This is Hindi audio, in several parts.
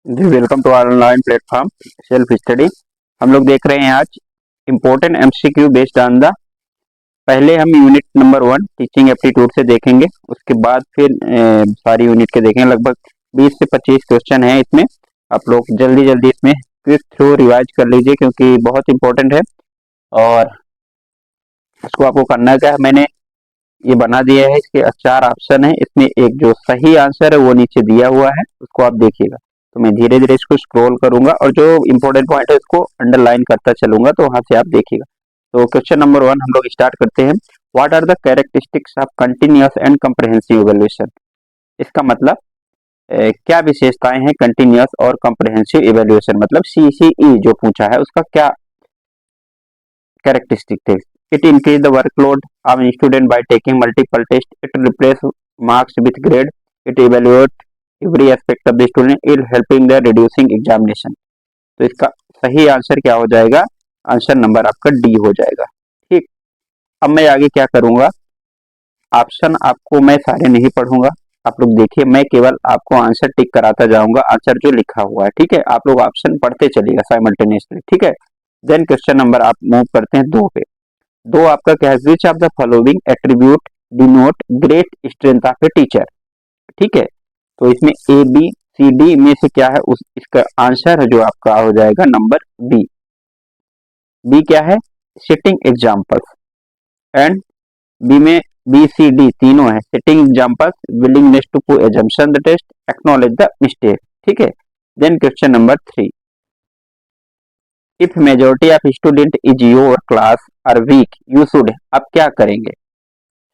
Ji welcome to online platform self study. हम लोग देख रहे हैं आज important MCQ based on the. पहले हम यूनिट नंबर 1 टीचिंग एप्टीट्यूड से देखेंगे, उसके बाद फिर सारी यूनिट के देखेंगे। लगभग 20 से 25 क्वेश्चन हैं इसमें। आप लोग जल्दी जल्दी इसमें क्विक थ्रू रिवाइज कर लीजिए क्योंकि बहुत इंपॉर्टेंट है और इसको आपको करना क्या है, मैंने ये बना दिया है। इसके 4 ऑप्शन है, इसमें एक जो सही आंसर है वो नीचे दिया हुआ है, उसको आप देखिएगा। तो मैं धीरे धीरे इसको स्क्रॉल करूंगा और जो इंपॉर्टेंट पॉइंट है उसको अंडरलाइन करता चलूंगा, तो वहां से आप देखिएगा। तो क्वेश्चन नंबर 1 हम लोग स्टार्ट करते हैं। What are the characteristics of continuous and comprehensive evaluation. इसका मतलब क्या विशेषताएं हैं कंटिन्यूअस और कम्प्रहेंसिव इवैल्यूएशन, मतलब सीसीई जो पूछा है उसका क्या कैरेक्टरिस्टिक थे। It increase the workload of a student by taking multiple tests. It replace marks with grade. It evaluate every aspect of the student. It helping the reducing examination. तो इसका सही आंसर क्या हो जाएगा? आंसर नंबर आपका डी हो जाएगा। ठीक, अब मैं आगे क्या करूंगा, ऑप्शन आपको मैं सारे नहीं पढ़ूंगा, आप लोग देखिए, मैं केवल आपको आंसर टिक कराता जाऊंगा, आंसर जो लिखा हुआ है। ठीक है, आप लोग ऑप्शन पढ़ते चलिएगा साइमल्टेनियसली। ठीक है, देन क्वेश्चन नंबर आप मूव करते हैं 2 पे। 2 आपका क्या है, which of the following attribute denote great strength of a teacher. ठीक है, तो इसमें ए बी सी डी में से क्या है, उस इसका आंसर है जो आपका हो जाएगा नंबर बी। बी क्या है, सिटिंग एग्जाम्पल्स। एंड बी में बी सी डी तीनों है, citing examples, willingness to put assumption the test, acknowledge the mistake. ठीक है, then question number 3, if majority of student is your class are weak you should, आप क्या करेंगे।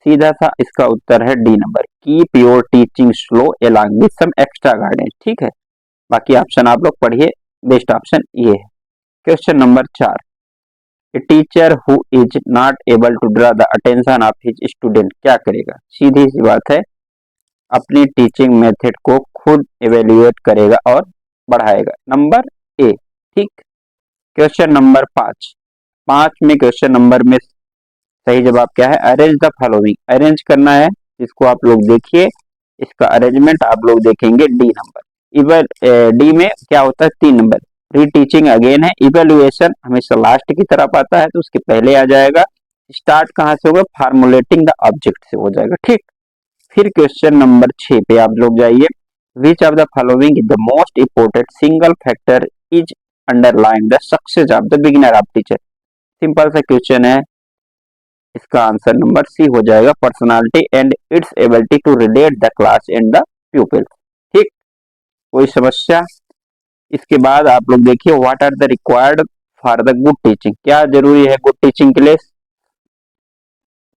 सीधा सा इसका उत्तर है D number, keep your teaching slow along with some extra guidance. ठीक है, बाकी ऑप्शन आप लोग पढ़िए, बेस्ट ऑप्शन ये है। Question number 4, a teacher who is not able to draw the attention of his student क्या करेगा। सीधी सी बात है, अपनी टीचिंग मेथड को खुद एवेल्युएट करेगा और बढ़ाएगा, नंबर ए। ठीक, क्वेश्चन नंबर 5, 5 में क्वेश्चन नंबर में सही जवाब क्या है, अरेंज द फॉलोइंग, अरेंज करना है। इसको आप लोग देखिए, इसका अरेंजमेंट आप लोग देखेंगे डी नंबर। इवन डी में क्या होता है 3 नंबर, रीटीचिंग अगेन है, इवेल्युएशन हमेशा लास्ट की तरफ आता है तो उसके पहले आ जाएगा। स्टार्ट कहाँ से होगा, फार्मुलेटिंग द ऑब्जेक्ट से हो जाएगा। ठीक, फिर क्वेश्चन नंबर 6 पे आप लोग जाइए, which of the following is the most important single factor is underline the success of the beginner of teacher. Simple सा क्वेश्चन है, इसका आंसर नंबर सी हो जाएगा, personality and its ability to relate the class and the pupil. ठीक, कोई समस्या। इसके बाद आप लोग देखिए, what are the required for the good teaching, क्या जरूरी है गुड टीचिंग के लिए।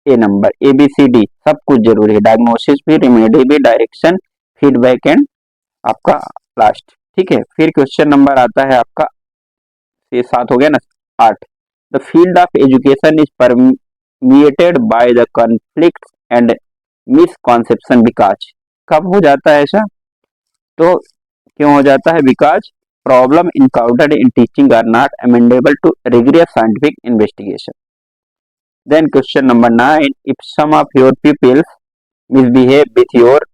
A number, A B C D सब कुछ जरूरी है, डायग्नोसिस भी, रेमेडी भी, डायरेक्शन, फीडबैक एंड आपका लास्ट। ठीक है, फिर क्वेश्चन नंबर आता है आपका, ये 7 हो गया ना, 8, the field of education is permeated by the conflict and misconception because, कब हो जाता है ऐसा, तो क्यों हो जाता है, because problem encountered in teaching are not amenable to rigorous scientific investigation. Then question number 9, if some of your peoples misbehave with your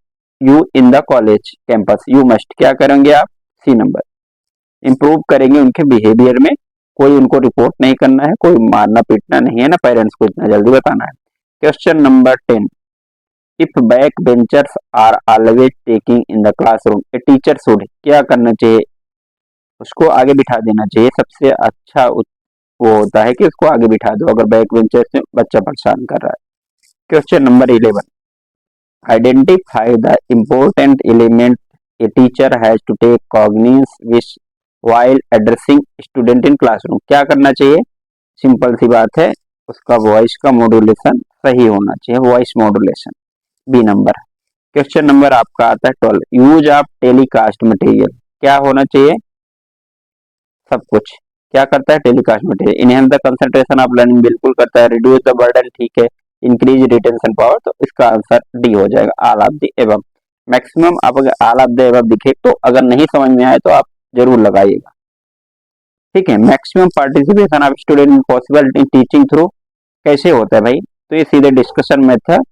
you in the college campus you must, क्या करेंगे आप, सी नंबर, इंप्रूव करेंगे उनके बिहेवियर में। कोई उनको रिपोर्ट नहीं करना है, कोई मारना पीटना नहीं है ना, पेरेंट्स को इतना जल्दी बताना है। Question number 10, if back benchers are always taking in the classroom a teacher should, क्या करना चाहिए, उसको आगे बिठा देना चाहिए। सबसे अच्छा वो होता है कि उसको आगे बिठा दो अगर बैक बेंचर से बच्चा परेशान कर रहा है। Question number 11, identify the important element a teacher has to take cognizance which while addressing student in classroom, क्या करना चाहिए, सिंपल सी बात है, उसका वॉइस का मॉड्यूलेशन सही होना चाहिए, voice modulation, B number. Question number आपका आता है 12, यूज ऑफ टेलीकास्ट मटेरियल, क्या होना चाहिए, सब कुछ, क्या करता है telecast material, enhance the concentration of learning, बिल्कुल करता है, रिड्यूस द बर्डन, ठीक है, इंक्रीज रिटेंशन पावर, तो इसका आंसर डी हो जाएगा, all of the above. Maximum आप अगर ऑल ऑफ द एबव दिखे तो अगर नहीं समझ में आए तो आप जरूर लगाइएगा। ठीक है, maximum participation of student in possible in teaching through, कैसे होता है भाई, तो ये सीधे डिस्कशन मेथड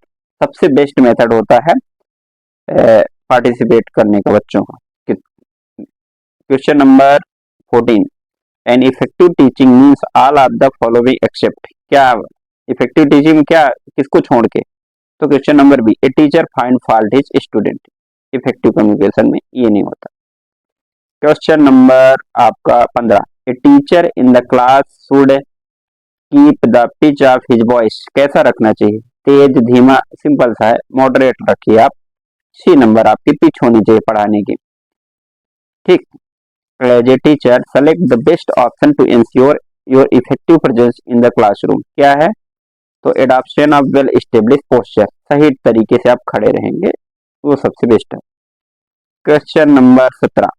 सबसे बेस्ट मेथड होता है पार्टिसिपेट करने का बच्चों का। Question number 14, an effective teaching means all of the following except. क्या इफेक्टिव टीचिंग में क्या, किसको छोड़ के? तो question number B, a teacher find fault his student. Effective communication में ये नहीं होता। क्वेश्चन नंबर आपका 15, a teacher in the class should keep the pitch of his voice. कैसा रखना चाहिए? तेज, धीमा, सिंपल सा है, मॉडरेट रखिए आप। सी नंबर आपकी पिच होनी चाहिए पढ़ाने की। ठीक। As a teacher select the best option to ensure your effective presence in the classroom. क्या है? तो adoption of well establish posture, सही तरीके से आप खड़े रहेंगे, वो सबसे बेस्ट है। Question number 17,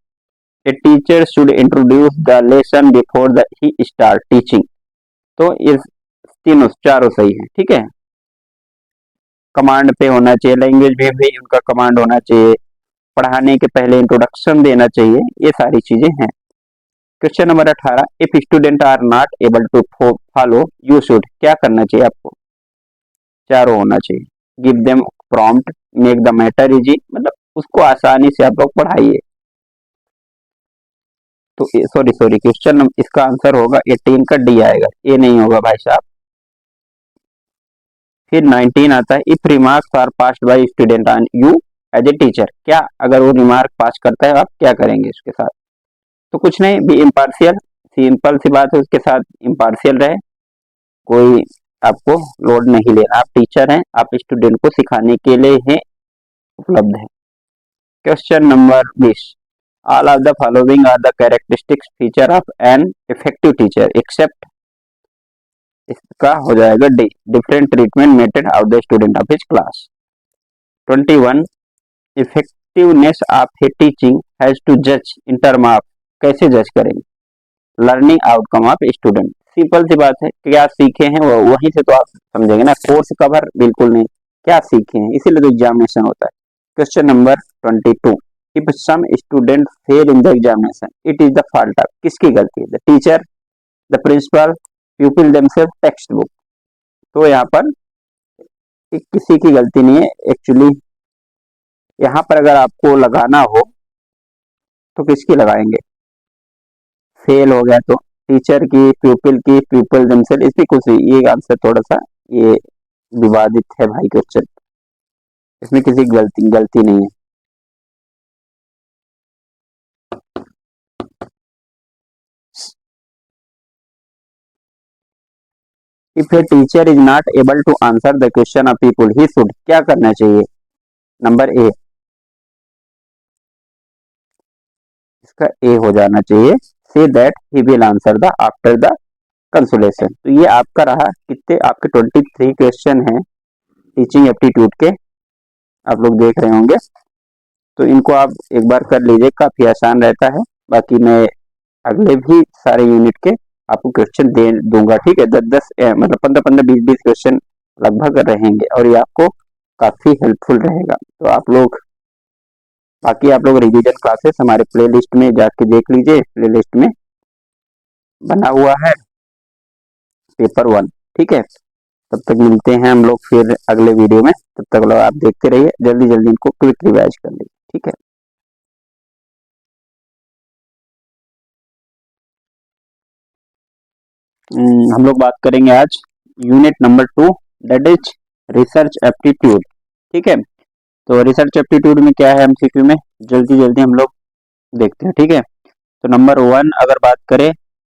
A teacher should introduce the lesson before the he start teaching. तो ये तीनों चारों सही है। ठीक है, कमांड पे होना चाहिए, लैंग्वेज में भी उनका कमांड होना चाहिए, पढ़ाने के पहले इंट्रोडक्शन देना चाहिए, ये सारी चीजें हैं। Question number 18, if student are not able to follow you should. क्या करना चाहिए आपको? चारों होना चाहिए। Give them prompt, make the matter easy, मतलब उसको आसानी से आप लोग पढ़ाइए। तो सॉरी क्वेश्चन इसका आंसर होगा 18 का डी आएगा, ये नहीं होगा भाई साहब। फिर 19 आता है, if remarks are passed by student on you as a teacher. क्या अगर वो रिमार्क पास करता है, आप क्या करेंगे उसके साथ? तो कुछ नहीं, बी इम्पार्शियल, सिंपल सी बात है, उसके साथ इम्पार्शियल रहे, कोई आपको लोड नहीं लेना, आप टीचर हैं, आप स्टूडेंट को सिखाने के लिए ही उपलब्ध है। Question number 20, all of the following are the characteristics feature of an effective teacher except. इसका हो जाएगा D, different treatment method of the student of his class. 21, effectiveness of a teaching has to जज इन टर्म ऑफ। कैसे जज करेंगे? Learning outcome of student. Simple सी बात है, क्या सीखे हैं वो वहीं से तो आप समझेंगे ना, कोर्स कवर बिल्कुल नहीं, क्या सीखे हैं, इसीलिए तो एग्जामिनेशन होता है। Question number 22, if some student fail in the examination it is the fault of. किसकी गलती है? The teacher, the principal, people themselves, text book. तो यहाँ पर किसी की गलती नहीं है एक्चुअली। यहाँ पर अगर आपको लगाना हो तो किसकी लगाएंगे? फेल हो गया तो टीचर की, पीपल देमसेल्फ, इसकी कुछ, ये आंसर थोड़ा सा ये विवादित है भाई क्वेश्चन, इसमें किसी की गलती नहीं है। If a teacher is not able to answer the question of people he should. क्या करना चाहिए? नंबर ए, इसका ए हो जाना चाहिए, say that he will answer the after the consolation. तो ये आपका रहा, कितने आपके 23 क्वेश्चन हैं टीचिंग एप्टीट्यूड के, आप लोग देख रहे होंगे, तो इनको आप एक बार कर लीजिए, काफी आसान रहता है। बाकी मैं अगले भी सारे यूनिट के आपको क्वेश्चन दे दूंगा। ठीक है, 10-10 मतलब 15-15, 20-20 क्वेश्चन लगभग रहेंगे और ये आपको काफी हेल्पफुल रहेगा। तो आप लोग, बाकी आप लोग रिवीजन क्लासेस हमारे प्लेलिस्ट में जाके देख लीजिए, प्लेलिस्ट में बना हुआ है पेपर 1। ठीक है, तब तक मिलते हैं हम लोग फिर अगले वीडियो में, तब तक लोग आप देखते रहिए, जल्दी जल्दी इनको क्विक रिवाइज कर लीजिए। ठीक है, हम लोग बात करेंगे आज unit number 2, that is research aptitude. ठीक है, तो रिसर्च एप्टीट्यूड में क्या है एमसीक्यू में, जल्दी जल्दी हम लोग देखते हैं। ठीक है, तो नंबर 1 अगर बात करें,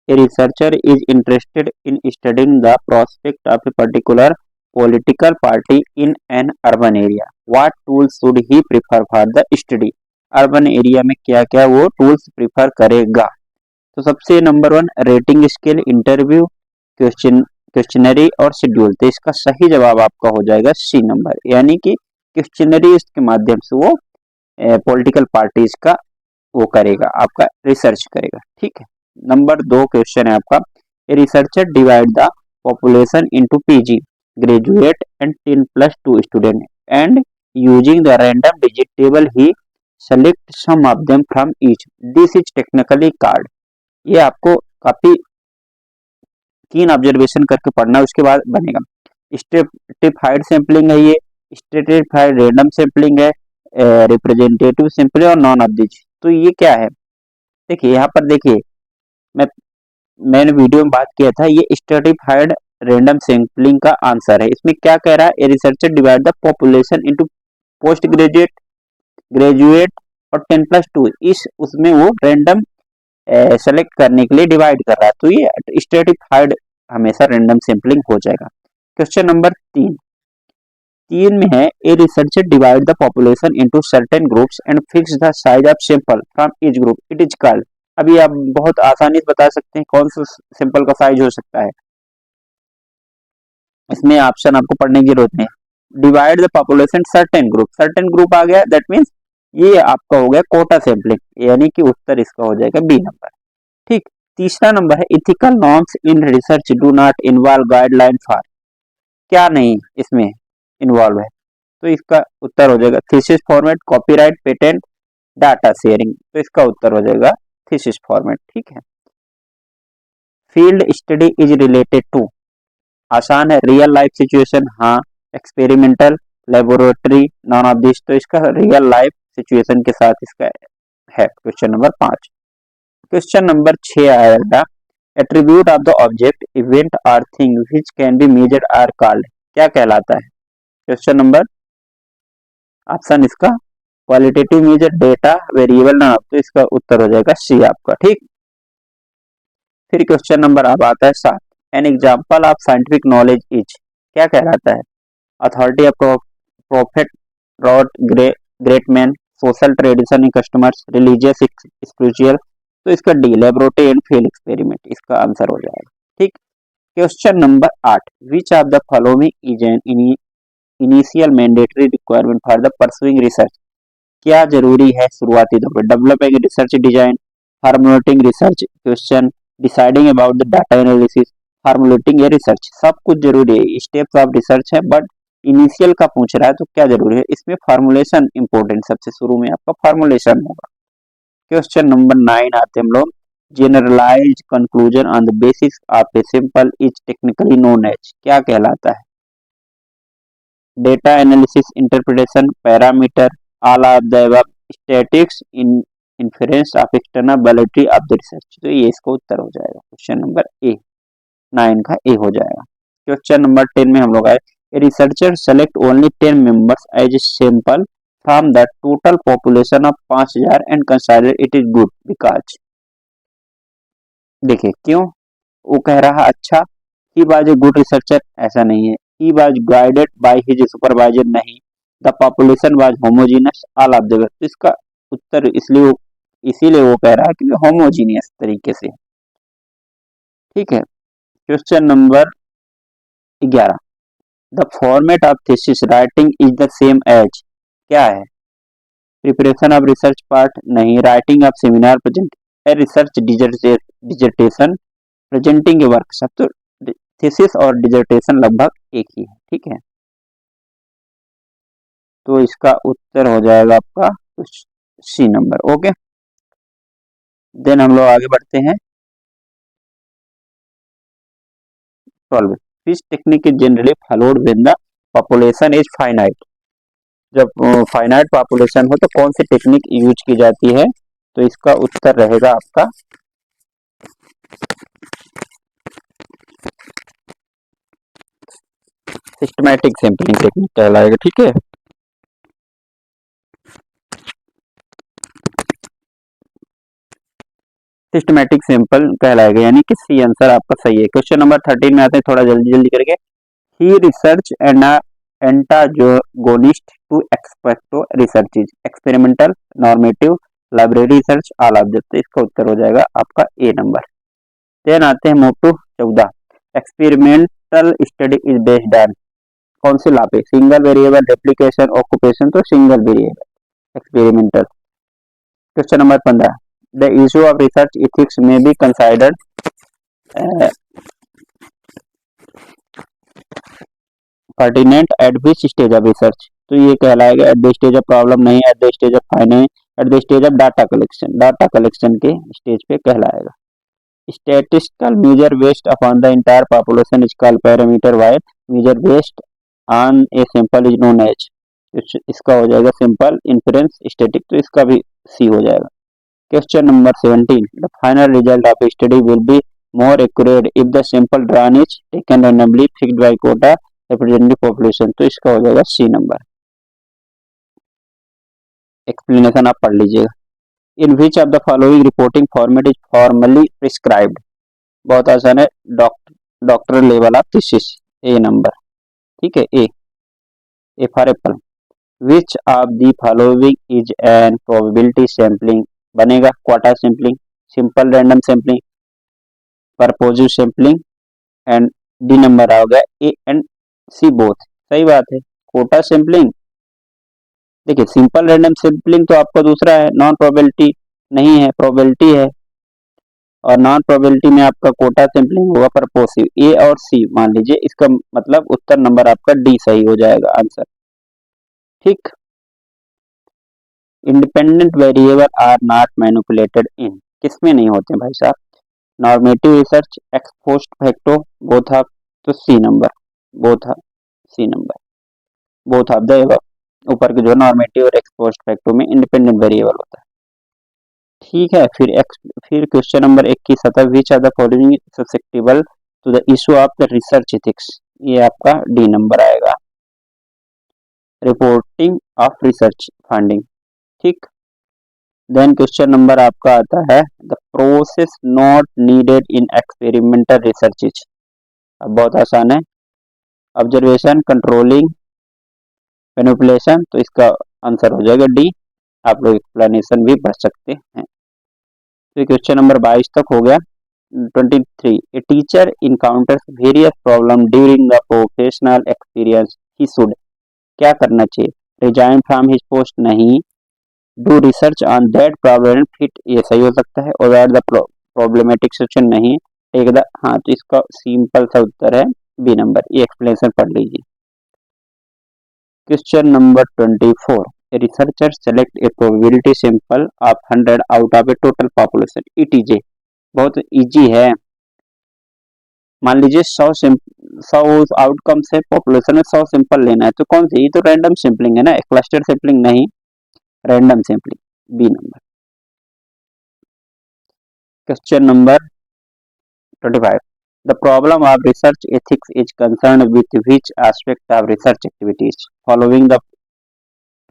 a researcher is interested in studying the prospect of a particular political party in an urban area, what tools should he prefer for the study. Urban area में क्या क्या वो टूल्स प्रिफर करेगा? तो सबसे number 1, rating scale, interview, questionnaire और शेड्यूल। तो इसका सही जवाब आपका हो जाएगा सी नंबर, यानी कि क्वेश्चनरी के माध्यम से वो पॉलिटिकल पार्टीज का वो करेगा, आपका रिसर्च करेगा। ठीक है, नंबर 2 क्वेश्चन है आपका, a researcher divide the population into PG, graduate and 10+2 student and using the random digit table he select some of them from each, this is technically card. ये आपको काफी कीन ऑब्जर्वेशन करके पढ़ना है, उसके बाद बनेगा। स्ट्रेटिफाइड सैंपलिंग है, ये स्ट्रेटिफाइड रैंडम सैंपलिंग है, रिप्रेजेंटेटिव सैंपलिंग और नॉन ऑफ दिस। तो ये क्या है? देखिए यहाँ पर देखिए, मैं मैंने वीडियो में बात किया था, ये स्ट्रेटिफाइड रैंडम सैंपलिंग का आंसर है। इसमें क्या कह रहा है, ए researcher divide the population into post graduate, graduate और 10+2, इस उसमें वो रैंडम सेलेक्ट करने के लिए डिवाइड कर रहा है, तो ये स्ट्रेटिफाइड हमेशा रैंडम सैंपलिंग हो जाएगा। क्वेश्चन नंबर 3 में है, ए researcher divide the population into certain groups and fix the size of sample from each group, it is called. अभी आप बहुत आसानी से बता सकते हैं कौन सा सैंपल का साइज हो सकता है। इसमें ऑप्शन आपको पढ़ने की जरूरत नहीं। Divide the population certain group आ गया, दैट मीन्स ये आपका हो गया कोटा सैंपलिंग, यानी कि उत्तर इसका हो जाएगा बी नंबर। ठीक। तीसरा नंबर है, ethical norms in research do not involve guideline for, क्या नहीं इसमें इन्वॉल्व है, तो इसका उत्तर हो जाएगा thesis format, copyright, patent, data sharing, तो इसका उत्तर हो जाएगा थीसिस फॉर्मेट। ठीक है। Field study is related to, आसान है, रियल लाइफ सिचुएशन, हाँ, experimental, laboratory, none of this, तो इसका रियल लाइफ सिचुएशन के साथ इसका है क्वेश्चन नंबर 5। क्वेश्चन नंबर 6 आएगा, attribute of the object, event और thing which can be measured are called, क्या कहलाता है। क्वेश्चन नंबर, ऑप्शन इसका qualitative measure, data, variable, non, तो इसका उत्तर हो जाएगा सी आपका। ठीक। फिर क्वेश्चन नंबर अब आता है 7, an example of scientific knowledge is, क्या कहलाता है। Authority of profit, rote, great man, social tradition in customers, religious, spiritual, तो इसका D, laboratory and field experiment, इसका आंसर हो जाएगा। ठीक। Question number 8, which of the following is an initial mandatory requirement for the pursuing research, क्या जरूरी है शुरुआती तौर पर, developing research design, formulating research question, deciding about the data analysis, फार्मुलेटिंग a research, सब कुछ जरूरी है, स्टेप्स ऑफ रिसर्च है, बट इनिशियल का पूछ रहा है तो क्या जरूरी है, इसमें फार्मुलेशन इंपॉर्टेंट, सबसे शुरू में आपका फार्मुलेशन होगा। क्वेश्चन नंबर 9 आते हम लोग, generalized conclusion on the basis of a sample is technically known as, क्या कहलाता है। Data analysis, interpretation, parameter, all of the above, statistics, in inference of external validity of the research, तो ये इसका उत्तर हो जाएगा क्वेश्चन नंबर ए, 9 का ए हो जाएगा। क्वेश्चन नंबर 10 में हम लोग आए, researcher select only 10 members as a sample from the total population of 5000 and consider it is good because, देखिए क्यों वो कह रहा अच्छा, he was a good researcher, ऐसा नहीं है, he was guided by his supervisor, नहीं, the population was homogeneous all of the, तो इसका उत्तर इसीलिए वो कह रहा है कि होमोजीनियस तरीके से। ठीक है। Question number 11, the format of thesis writing is the same as, क्या है, प्रिपरेशन ऑफ रिसर्च पार्ट, नहीं, writing of seminar present, research dissertation, presenting a workshop, तो थीसिस और डिजर्टेशन लगभग एक ही है। ठीक है। तो इसका उत्तर हो जाएगा आपका सी नंबर। ओके, देन हम लोग आगे बढ़ते हैं 12, fish technique is generally followed when the population is finite, जब फाइनाइट पॉपुलेशन हो तो कौन सी टेक्निक यूज की जाती है, तो इसका उत्तर रहेगा आपका सिस्टमैटिक सैंपलिंग टेक्निक कहलाएगा। ठीक है। सिस्टमैटिक सैंपल कहलाएगा, यानी कि सी आंसर आपका सही है। क्वेश्चन नंबर 13 में आते हैं, थोड़ा जल्दी जल्दी करके, he research and antagonist to ex post facto research is experimental, normative, library research, all of, तो इसका उत्तर हो जाएगा आपका ए नंबर। देन आते हैं move to 14, experimental study is based on, कौन से लॉ पे, सिंगल वेरिएबल, रेप्लिकेशन, ऑक्यूपेशन, तो single variable experimental. Question number 15, the issue of research ethics may be considered pertinent at which stage of research, तो ये कहलाएगा at the stage of problem, नहीं, at the stage of finding, at the stage of data collection के स्टेज पे कहलाएगा। Statistical measure based upon the entire population is called parameter, while measure based on a sample is known as, इसका हो जाएगा सिंपल इन्फ्रेंस स्टैटिक, तो इसका भी सी हो जाएगा। Question number 17. The final result of a study will be more accurate if the sample drawn is taken randomly fixed by quota representative population. तो इसका हो जाएगा सी नंबर. एक्सप्लेनेशन आप पढ़ लीजिएगा. In which of the following reporting format is formally prescribed? बहुत आसान है. Doctor level of thesis. A number. ठीक है. A for apple. Which of the following is an probability sampling? बनेगा quota sampling, simple random sampling, purposive sampling and D number आ गया ए एंड सी बोथ. सही बात है. क्वाटा सैम्पलिंग, देखिए सिंपल रैंडम सैम्पलिंग तो आपका दूसरा है, नॉन प्रोबेबिलिटी नहीं है, प्रोबेबिलिटी है. और नॉन प्रोबेबिलिटी में आपका क्वाटा सैम्पलिंग होगा परपोजिव. ए और सी मान लीजिए, इसका मतलब उत्तर नंबर आपका डी सही हो जाएगा आंसर. ठीक. Independent variable are not manipulated in. किसमें नहीं होते भाई साहब? Normative research, ex post facto, both of. तो C number, both of, C number, both of the above. ऊपर के जो नॉर्मेटिव और एक्स पोस्ट फैक्टो में इंडिपेंडेंट वेरिएबल होता है. ठीक है. फिर क्वेश्चन नंबर 21 आता है. Which are the following susceptible to the issue of the research ethics. ये आपका डी नंबर आएगा. Reporting of research funding. ठीक. देन क्वेश्चन नंबर आपका आता है the process not needed in experimental research is. अब बहुत आसान है. Observation, controlling, manipulation. तो इसका आंसर हो जाएगा डी. आप लोग एक्सप्लेनेशन भी पढ़ सकते हैं. तो क्वेश्चन नंबर 22 तक हो गया. 23. A teacher encounters various problem during the professional experience. He should क्या करना चाहिए? रिजाइन फ्रॉम हिज पोस्ट नहीं. Do research on that problem fit, ये सही हो सकता है. और द प्रॉब्लमेटिक सेक्शन नहीं. टेक द, हाँ तो इसका सिंपल सा उत्तर है बी नंबर. ये एक्सप्लेनेशन पढ़ लीजिए. Question number 24. A researcher select A probability sample of 100 out of A total population. It is a, बहुत इजी है. मान लीजिए 100 आउटकम्स है, पॉपुलेशन में 100 सैंपल लेना है. तो कौन सी? ये तो रैंडम सैंपलिंग है ना, क्लस्टर सैंपलिंग नहीं, random sampling. B number. Question number 25. The problem of research ethics is concerned with which aspect of research activities following the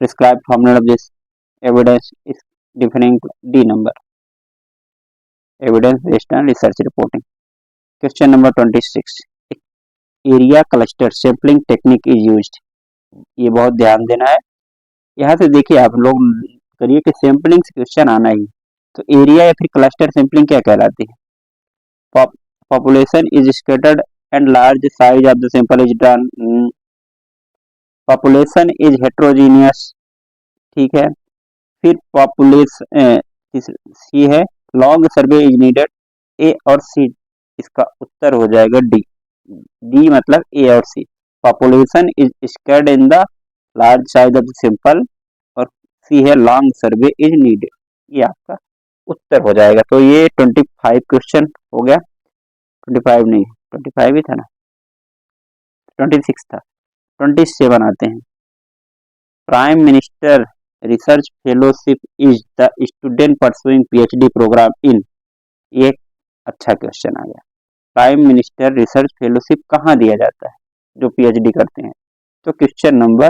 prescribed formula of this evidence is differing. D number. Evidence based on research reporting. Question number 26. Area cluster sampling technique is used. ये बहुत ध्यान देना है. यहाँ से देखिए आप लोग करिए कि सैम्पलिंग से क्वेश्चन आना ही. तो एरिया या फिर क्लस्टर सैम्पलिंग क्या कहलाती है? Population is scattered and large size of the sample is done. Population is heterogeneous. ठीक है. फिर population सी है. Long survey is needed. A और सी, इसका उत्तर हो जाएगा डी. डी मतलब ए और C. Population is scattered in the large size of the sample और सी है लॉन्ग सर्वे इज नीडेड. ये आपका उत्तर हो जाएगा. तो ये 25 क्वेश्चन हो गया. 25 नहीं, 25 ही था ना, 26 था. 27 आते हैं. Prime minister research fellowship is the student pursuing PhD program in. ये अच्छा क्वेश्चन आ गया. प्राइम मिनिस्टर रिसर्च फेलोशिप कहाँ दिया जाता है जो पीएचडी करते हैं? तो क्वेश्चन नंबर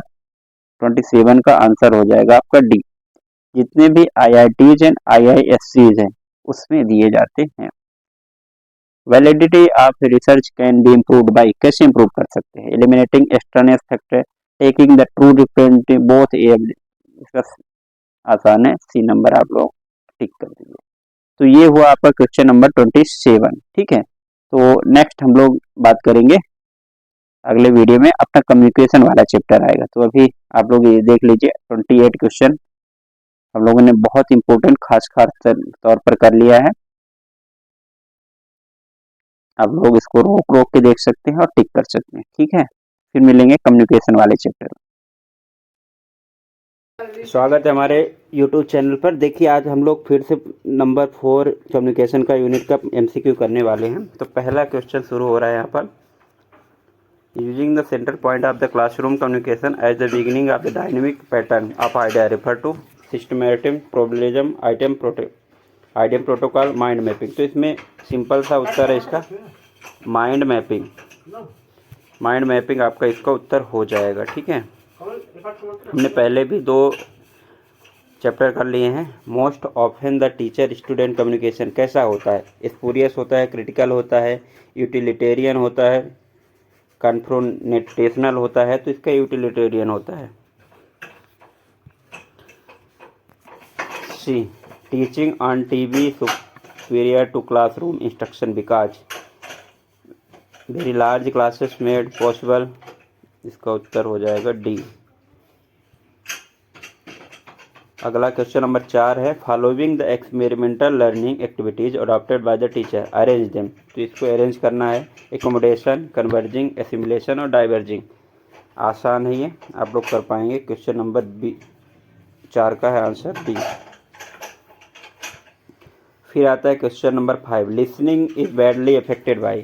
27 का आंसर हो जाएगा आपका डी. जितने भी आईआईटीज एंड आईआईएससीज हैं उसमें दिए जाते हैं. Validity of research can be improved by. कैसे इम्प्रूव कर सकते हैं? Eliminating external factor, taking the true representative both. इसका आसान है. सी नंबर आप लोग टिक कर दीजिए. तो ये हुआ आपका क्वेश्चन नंबर 27. ठीक है. तो नेक्स्ट हम लोग बात करेंगे अगले वीडियो में, अपना कम्युनिकेशन वाला चैप्टर आएगा. तो अभी आप लोग ये देख लीजिए 28 क्वेश्चन हम लोगों ने बहुत इंपॉर्टेंट खास तौर पर कर लिया है. आप लोग इसको रोक रोक के देख सकते हैं और टिक कर सकते हैं. ठीक है. फिर मिलेंगे कम्युनिकेशन वाले चैप्टर में. स्वागत है हमारे YouTube चैनल पर. देखिए आज हम लोग फिर से नंबर 4 कम्युनिकेशन का यूनिट का MCQ करने वाले हैं. तो पहला क्वेश्चन शुरू हो रहा है यहाँ पर. Using the centre point of the classroom communication as the beginning of the dynamic pattern of idea refer to systematic probabilism item IDM protocol, mind mapping. तो इसमें सिंपल सा उत्तर है इसका माइंड मैपिंग। माइंड मैपिंग आपका इसका उत्तर हो जाएगा। ठीक है, हमने पहले भी 2 चैप्टर कर लिए हैं। Most often the teacher student communication कैसा होता है? स्पूरियस होता है, क्रिटिकल होता है, यूटिलिटेरियन होता है, कन्फ्रोंटेशनल होता है। तो इसका यूटिलिटेरियन होता है। C, teaching on TV superior to classroom instruction because very large classes made possible. इसका उत्तर हो जाएगा डी। अगला क्वेश्चन नंबर 4 है, following the experimental learning activities adopted by the teacher, arrange them. तो इसको अरेंज करना है, एकोमोडेशन, कन्वर्जिंग, एसिमुलेशन और डाइवर्जिंग। आसान है ये, आप लोग कर पाएंगे। क्वेश्चन नंबर 4 का है आंसर डी। फिर आता है question number 5, listening is badly affected by.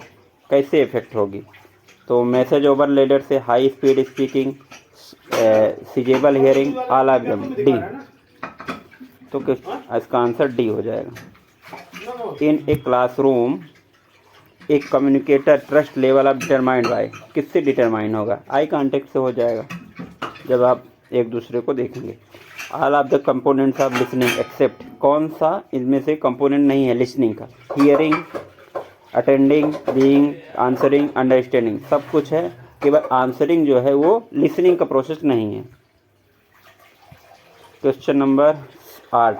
कैसे इफेक्ट होगी? तो मैसेज ओवर लेडर से, high speed speaking, seizable hearing, all of them, D. तो इसका आंसर डी हो जाएगा। इन ए क्लासरूम एक communicator trust level of determined by, किससे डिटरमाइन होगा? आई कांटेक्ट से हो जाएगा, जब आप एक दूसरे को देखेंगे। All of the components of listening except, कौन सा इनमें से कंपोनेंट नहीं है लिसनिंग का? Hearing, attending, being, answering, understanding, सब कुछ है, केवल आंसरिंग जो है वो लिसनिंग का प्रोसेस नहीं है। Question number 8,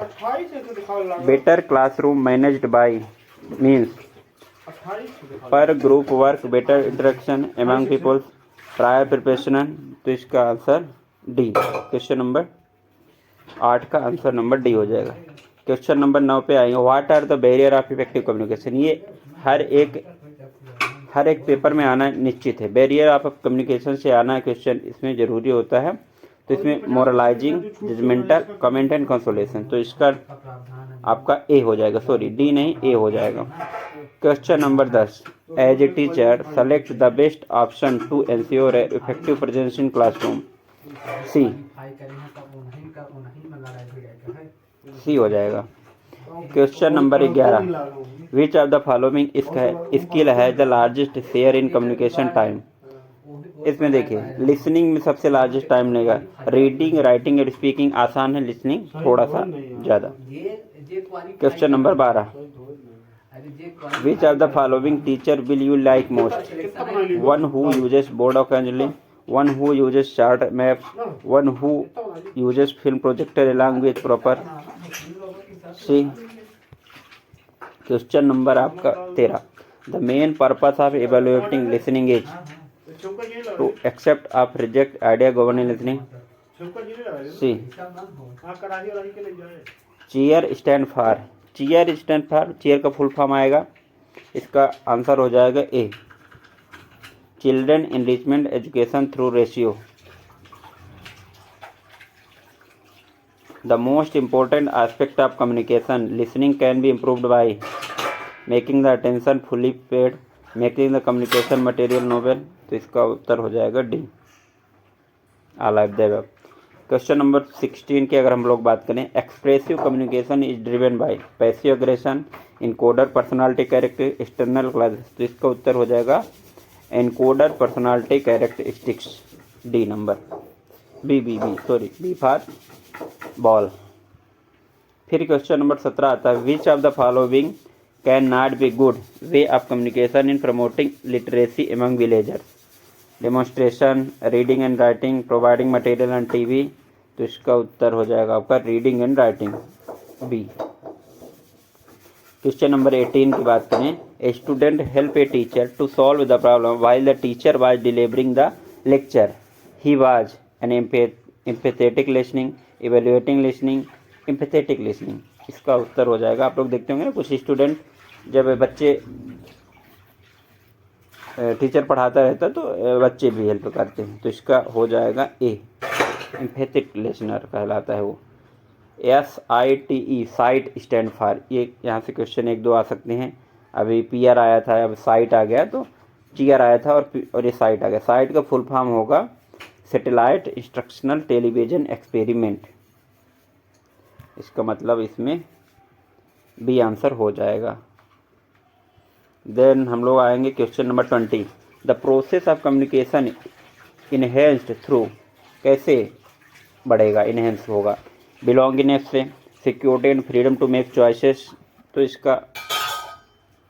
better classroom managed by means per group work, better interaction among peoples, prior preparation. तो इसका आंसर डी। क्वेश्चन नंबर 8 का आंसर नंबर डी हो जाएगा। क्वेश्चन नंबर 9 पे आएंगे, what are the barrier of effective communication. ये हर एक पेपर में आना निश्चित है। बैरियर ऑफ कम्युनिकेशन से आना क्वेश्चन इसमें जरूरी होता है। तो इसमें मोरलाइजिंग, जजमेंटल, कमेंट एंड कंसोलेशन। तो इसका आपका ए हो जाएगा, सॉरी डी नहीं, ए हो जाएगा। Question number 10, as a teacher select the best option to ensure effective presence in classroom. C हो जाएगा। Question number 11, which of the following skill has the largest share in communication time. इसमें देखिए लिसनिंग में सबसे लार्जेस्ट टाइम लेगा। रीडिंग, राइटिंग एंड स्पीकिंग आसान है, लिसनिंग थोड़ा सा ज़्यादा। Question number 12, which of the following teacher will you like most? One who uses board occasionally, one who uses chart maps, one who uses film projector along with proper. C. Question number आपका 13, the main purpose of evaluating listening is to accept of reject idea governing listening. C. Chair stand for, chair का फुल फॉर्म आएगा, इसका आंसर हो जाएगा A, children enrichment education through ratio. The most important aspect of communication, listening can be improved by making the attention fully paid, making the communication material novel. तो इसका उत्तर हो जाएगा D, all of the above. Question number 16 की अगर हम लोग बात करें, expressive communication is driven by passive aggression, encoder, personality character, external classes. तो इसका उत्तर हो जाएगा encoder personality characteristics, D number, B for ball. फिर क्वेश्चन नंबर 17 आता है, which of the following can not be good way of communication in promoting literacy among villagers? Demonstration, reading and writing, providing material on TV. तो इसका उत्तर हो जाएगा आपका reading and writing, B. Question number 18 की बात करें, a student help a teacher to solve the problem while the teacher was delivering the lecture, he was an empathetic listening, evaluating listening, empathetic listening. इसका उत्तर हो जाएगा, आप लोग देखते होंगे ना कुछ स्टूडेंट जब बच्चे टीचर पढ़ाता रहता है तो बच्चे भी हेल्प करते हैं। तो इसका हो जाएगा ए, एम्पैथिक लिसनर कहलाता है वो। SITE, साइट स्टैंड फॉर, ये यहाँ से क्वेश्चन 1-2 आ सकते हैं। अभी PR आया था, अब साइट आ गया, तो TR आया था और ये साइट आ गया। साइट का फुल फॉर्म होगा सैटेलाइट इंस्ट्रक्शनल टेलीविजन एक्सपेरिमेंट। इसका मतलब इसमें बी आंसर हो जाएगा। देन हम लोग आएंगे question number 20। The process of communication enhanced through, कैसे बढ़ेगा, इनहेंस होगा? बिलोंगिनेस से, security and freedom to make choices, तो इसका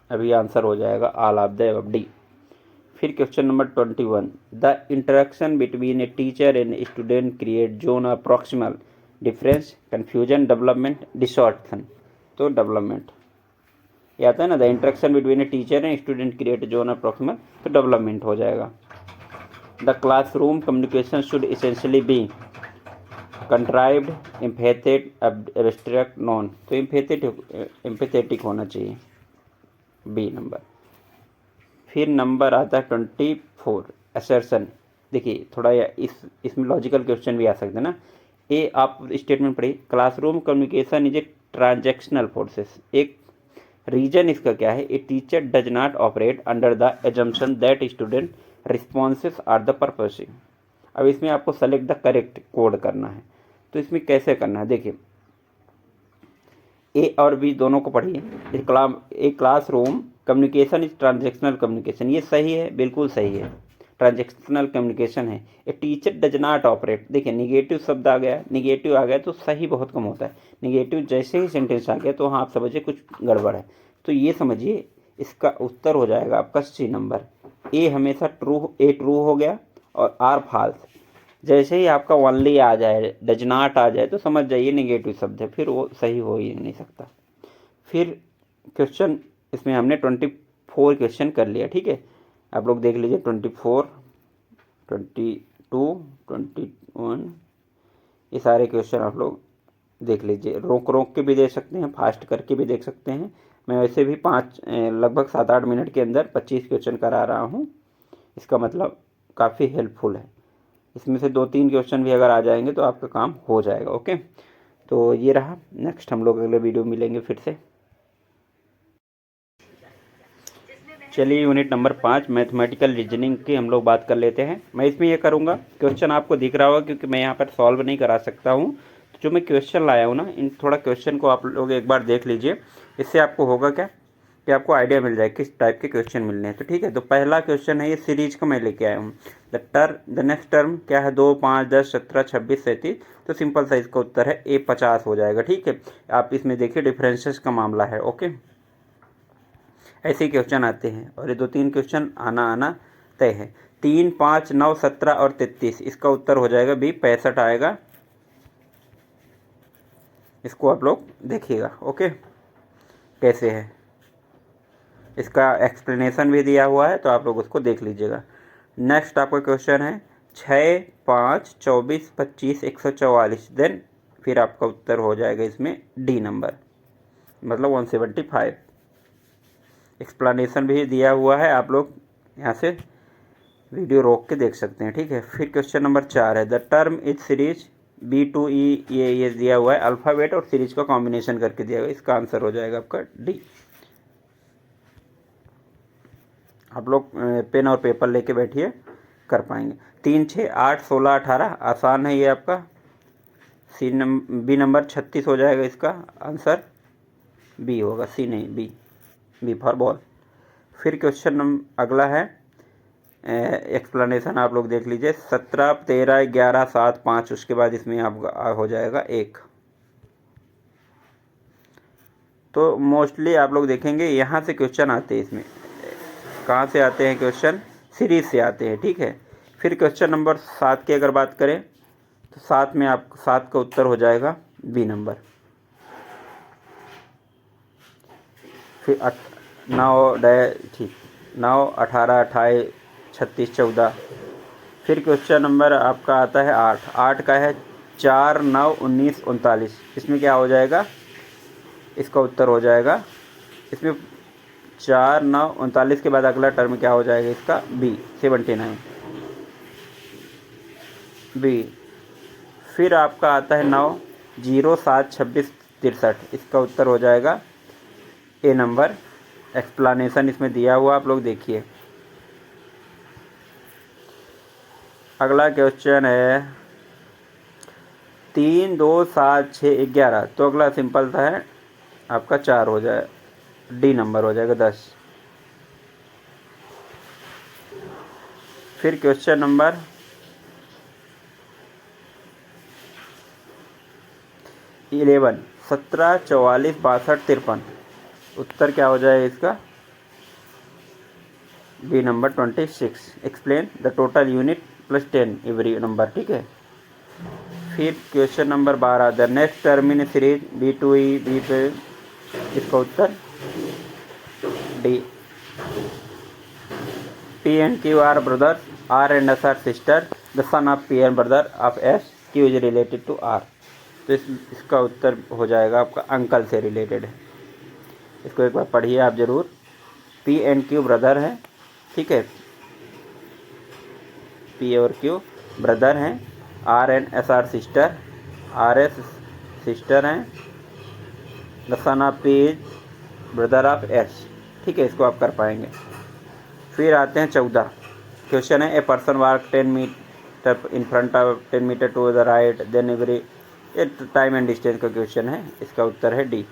अभी आंसर हो जाएगा all of the above, D. फिर question number 21। The interaction between a teacher and student create zone of proximal difference, confusion, development, distortion, तो डेवलपमेंट। ये आता है ना, the interaction between a teacher and student create zone of proximal, तो डेवलपमेंट हो जाएगा। The classroom communication should essentially be contrived, empathetic, abstract, non, तो एम्पैथेटिक होना चाहिए, बी नंबर। फिर नंबर आता है 24, असर्शन। देखिए थोड़ा इसमें लॉजिकल क्वेश्चन भी आ सकते हैं ना। ए आप स्टेटमेंट पढ़िए, classroom communication is a transactional process. एक रीजन इसका क्या है? A teacher does not operate under the assumption that student responses are the purposing. अब इसमें आपको सेलेक्ट द करेक्ट कोड करना है, तो इसमें कैसे करना है देखिए, ए और बी दोनों को पढ़िए। A classroom communication is transactional communication, ये सही है, बिल्कुल सही है, ट्रांजेक्शनल कम्युनिकेशन है। A teacher does not operate, देखिए निगेटिव शब्द आ गया, निगेटिव आ गया तो सही बहुत कम होता है। निगेटिव जैसे ही सेंटेंस आ गया तो हाँ आप समझिए कुछ गड़बड़ है, तो ये समझिए इसका उत्तर हो जाएगा आपका सी नंबर। ए हमेशा ट्रू हो गया और आर फॉल्स। जैसे ही आपका ओनली आ जाए, डज नॉट आ जाए, तो समझ जाइए नेगेटिव शब्द है, फिर वो सही हो ही नहीं सकता। फिर क्वेश्चन इसमें हमने 24 क्वेश्चन कर लिया, ठीक है। आप लोग देख लीजिए 24, 22, 21, ये सारे क्वेश्चन आप लोग देख लीजिए। रोक रोक के भी देख सकते हैं, फास्ट करके भी देख सकते हैं। मैं वैसे भी लगभग 7-8 मिनट के अंदर 25 क्वेश्चन करा रहा हूँ, इसका मतलब काफ़ी हेल्पफुल है। इसमें से 2-3 क्वेश्चन भी अगर आ जाएंगे तो आपका काम हो जाएगा। ओके, तो ये रहा। नेक्स्ट हम लोग अगले वीडियो मिलेंगे फिर से। चलिए यूनिट नंबर 5 मैथमेटिकल रीजनिंग की हम लोग बात कर लेते हैं। मैं इसमें ये करूँगा, क्वेश्चन आपको दिख रहा होगा क्योंकि मैं यहाँ पर सॉल्व नहीं करा सकता हूँ, तो जो मैं क्वेश्चन लाया हूँ ना, इन थोड़ा क्वेश्चन को आप लोग एक बार देख लीजिए। इससे आपको होगा क्या कि आपको आइडिया मिल जाए किस टाइप के क्वेश्चन मिलने हैं। तो ठीक है, तो पहला क्वेश्चन है, ये सीरीज का मैं लेके आया हूँ। द नेक्स्ट टर्म क्या है? 2, 5, 10, 17, 26, 37, तो सिंपल सा इसका उत्तर है ए 50 हो जाएगा। ठीक है, आप इसमें देखिए डिफरेंसेस का मामला है। ओके, ऐसे ही क्वेश्चन आते हैं और ये 2-3 क्वेश्चन आना तय है। 3, 5, 9, 17 और 33, इसका उत्तर हो जाएगा बी 65 आएगा। इसको आप लोग देखिएगा। ओके, कैसे है, इसका एक्सप्लेनेशन भी दिया हुआ है, तो आप लोग उसको देख लीजिएगा। नेक्स्ट आपका क्वेश्चन है 6, 5, 24, 25, 144, देन फिर आपका उत्तर हो जाएगा इसमें डी नंबर, मतलब 175। एक्सप्लेनेशन भी दिया हुआ है, आप लोग यहाँ से वीडियो रोक के देख सकते हैं। ठीक है, फिर क्वेश्चन नंबर 4 है, the term is series B2E, ये दिया हुआ है, अल्फ़ाबेट और सीरीज का कॉम्बिनेशन करके दिया हुआ है, इसका आंसर हो जाएगा आपका डी। आप लोग पेन और पेपर लेके बैठिए, कर पाएंगे। 3, 6, 8, 16, 18 आसान है ये आपका। बी नंबर 36 हो जाएगा, इसका आंसर बी होगा, सी नहीं, बी फॉर बॉल। फिर क्वेश्चन नंबर अगला है, एक्सप्लेनेशन आप लोग देख लीजिए। 17, 13, 11, 7, 5, उसके बाद इसमें आपका हो जाएगा 1। तो मोस्टली आप लोग देखेंगे यहाँ से क्वेश्चन आते हैं। इसमें कहाँ से आते हैं क्वेश्चन? सीरीज से आते हैं। ठीक है, फिर क्वेश्चन नंबर 7 की अगर बात करें तो 7 में आप 7 का उत्तर हो जाएगा बी नंबर। फिर 9, 18, 28, 36, 14। फिर क्वेश्चन नंबर आपका आता है 8 का है 4, 9, 19, 39, इसमें क्या हो जाएगा? इसका उत्तर हो जाएगा इसमें 4, 9, 39 के बाद अगला टर्म क्या हो जाएगा इसका? B 79, B. फिर आपका आता है 9, 0, 7, 26, 63, इसका उत्तर हो जाएगा ए नंबर। एक्सप्लेनेशन इसमें दिया हुआ, आप लोग देखिए। अगला क्वेश्चन है 3, 2, 7, 6, 11, तो अगला सिंपल सा है आपका 4 हो जाए, डी नंबर हो जाएगा 10। फिर क्वेश्चन नंबर 11, 17, 44, 62, 53। उत्तर क्या हो जाएगा इसका? B number 26। Explain the total unit plus 10 every number, ठीक है। फिर question number 12, the next term in series B2E B पे, इसका उत्तर D. P and Q are brothers, R and S are sister, the son of P and brother of S, Q is related to R। तो इसका उत्तर हो जाएगा आपका अंकल से रिलेटेड है। इसको एक बार पढ़िए आप ज़रूर। P and Q ब्रदर हैं, ठीक है, P और Q ब्रदर हैं, R and S are sister, R S sister हैं, the son of P is brother of S, ठीक है। इसको आप कर पाएंगे। फिर आते हैं 14 क्वेश्चन है, a person walk 10 meter in front of 10 meter to the right then every, ये टाइम एंड डिस्टेंस का क्वेश्चन है। इसका उत्तर है D.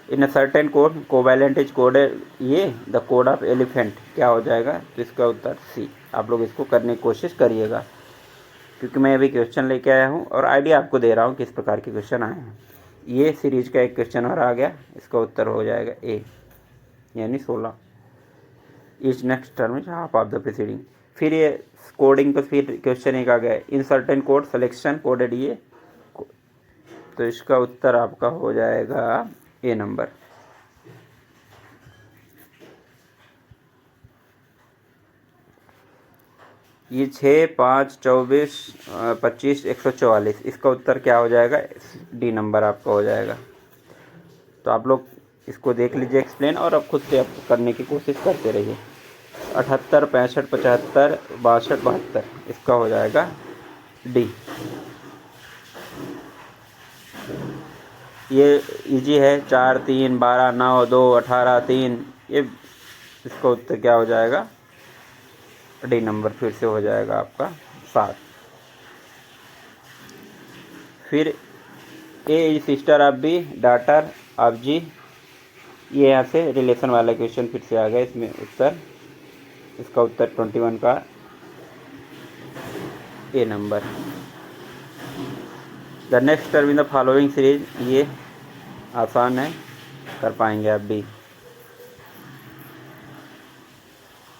In a certain code, covalent is code है ये, द कोड ऑफ एलिफेंट, क्या हो जाएगा? तो इसका उत्तर सी। आप लोग इसको करने की कोशिश करिएगा, क्योंकि मैं अभी क्वेश्चन लेके आया हूँ और आइडिया आपको दे रहा हूँ किस प्रकार के क्वेश्चन आए हैं। ये सीरीज का एक क्वेश्चन और आ गया, इसका उत्तर हो जाएगा ए, यानी 16। Is next term is half of the preceding. फिर ये कोडिंग, तो फिर क्वेश्चन एक आ गया, in certain code selection coded ये, तो इसका उत्तर आपका हो जाएगा ए नंबर। ये 6, 5, 24, 25, 144, इसका उत्तर क्या हो जाएगा? डी नंबर आपका हो जाएगा। तो आप लोग इसको देख लीजिए एक्सप्लेन, और अब खुद से आप करने की कोशिश करते रहिए। 78, 65, 75, 62, 72, इसका हो जाएगा डी। ये इजी है, 4, 3, 12, 9, 2, 18, 3, ये इसका उत्तर क्या हो जाएगा? डी नंबर फिर से हो जाएगा आपका 7। फिर A is sister of B, daughter of G, ये यहाँ से रिलेशन वाला क्वेश्चन फिर से आ गया इसमें उत्तर। इसका उत्तर 21 का A number. The next term in the following series, ये आसान है, कर पाएंगे आप भी,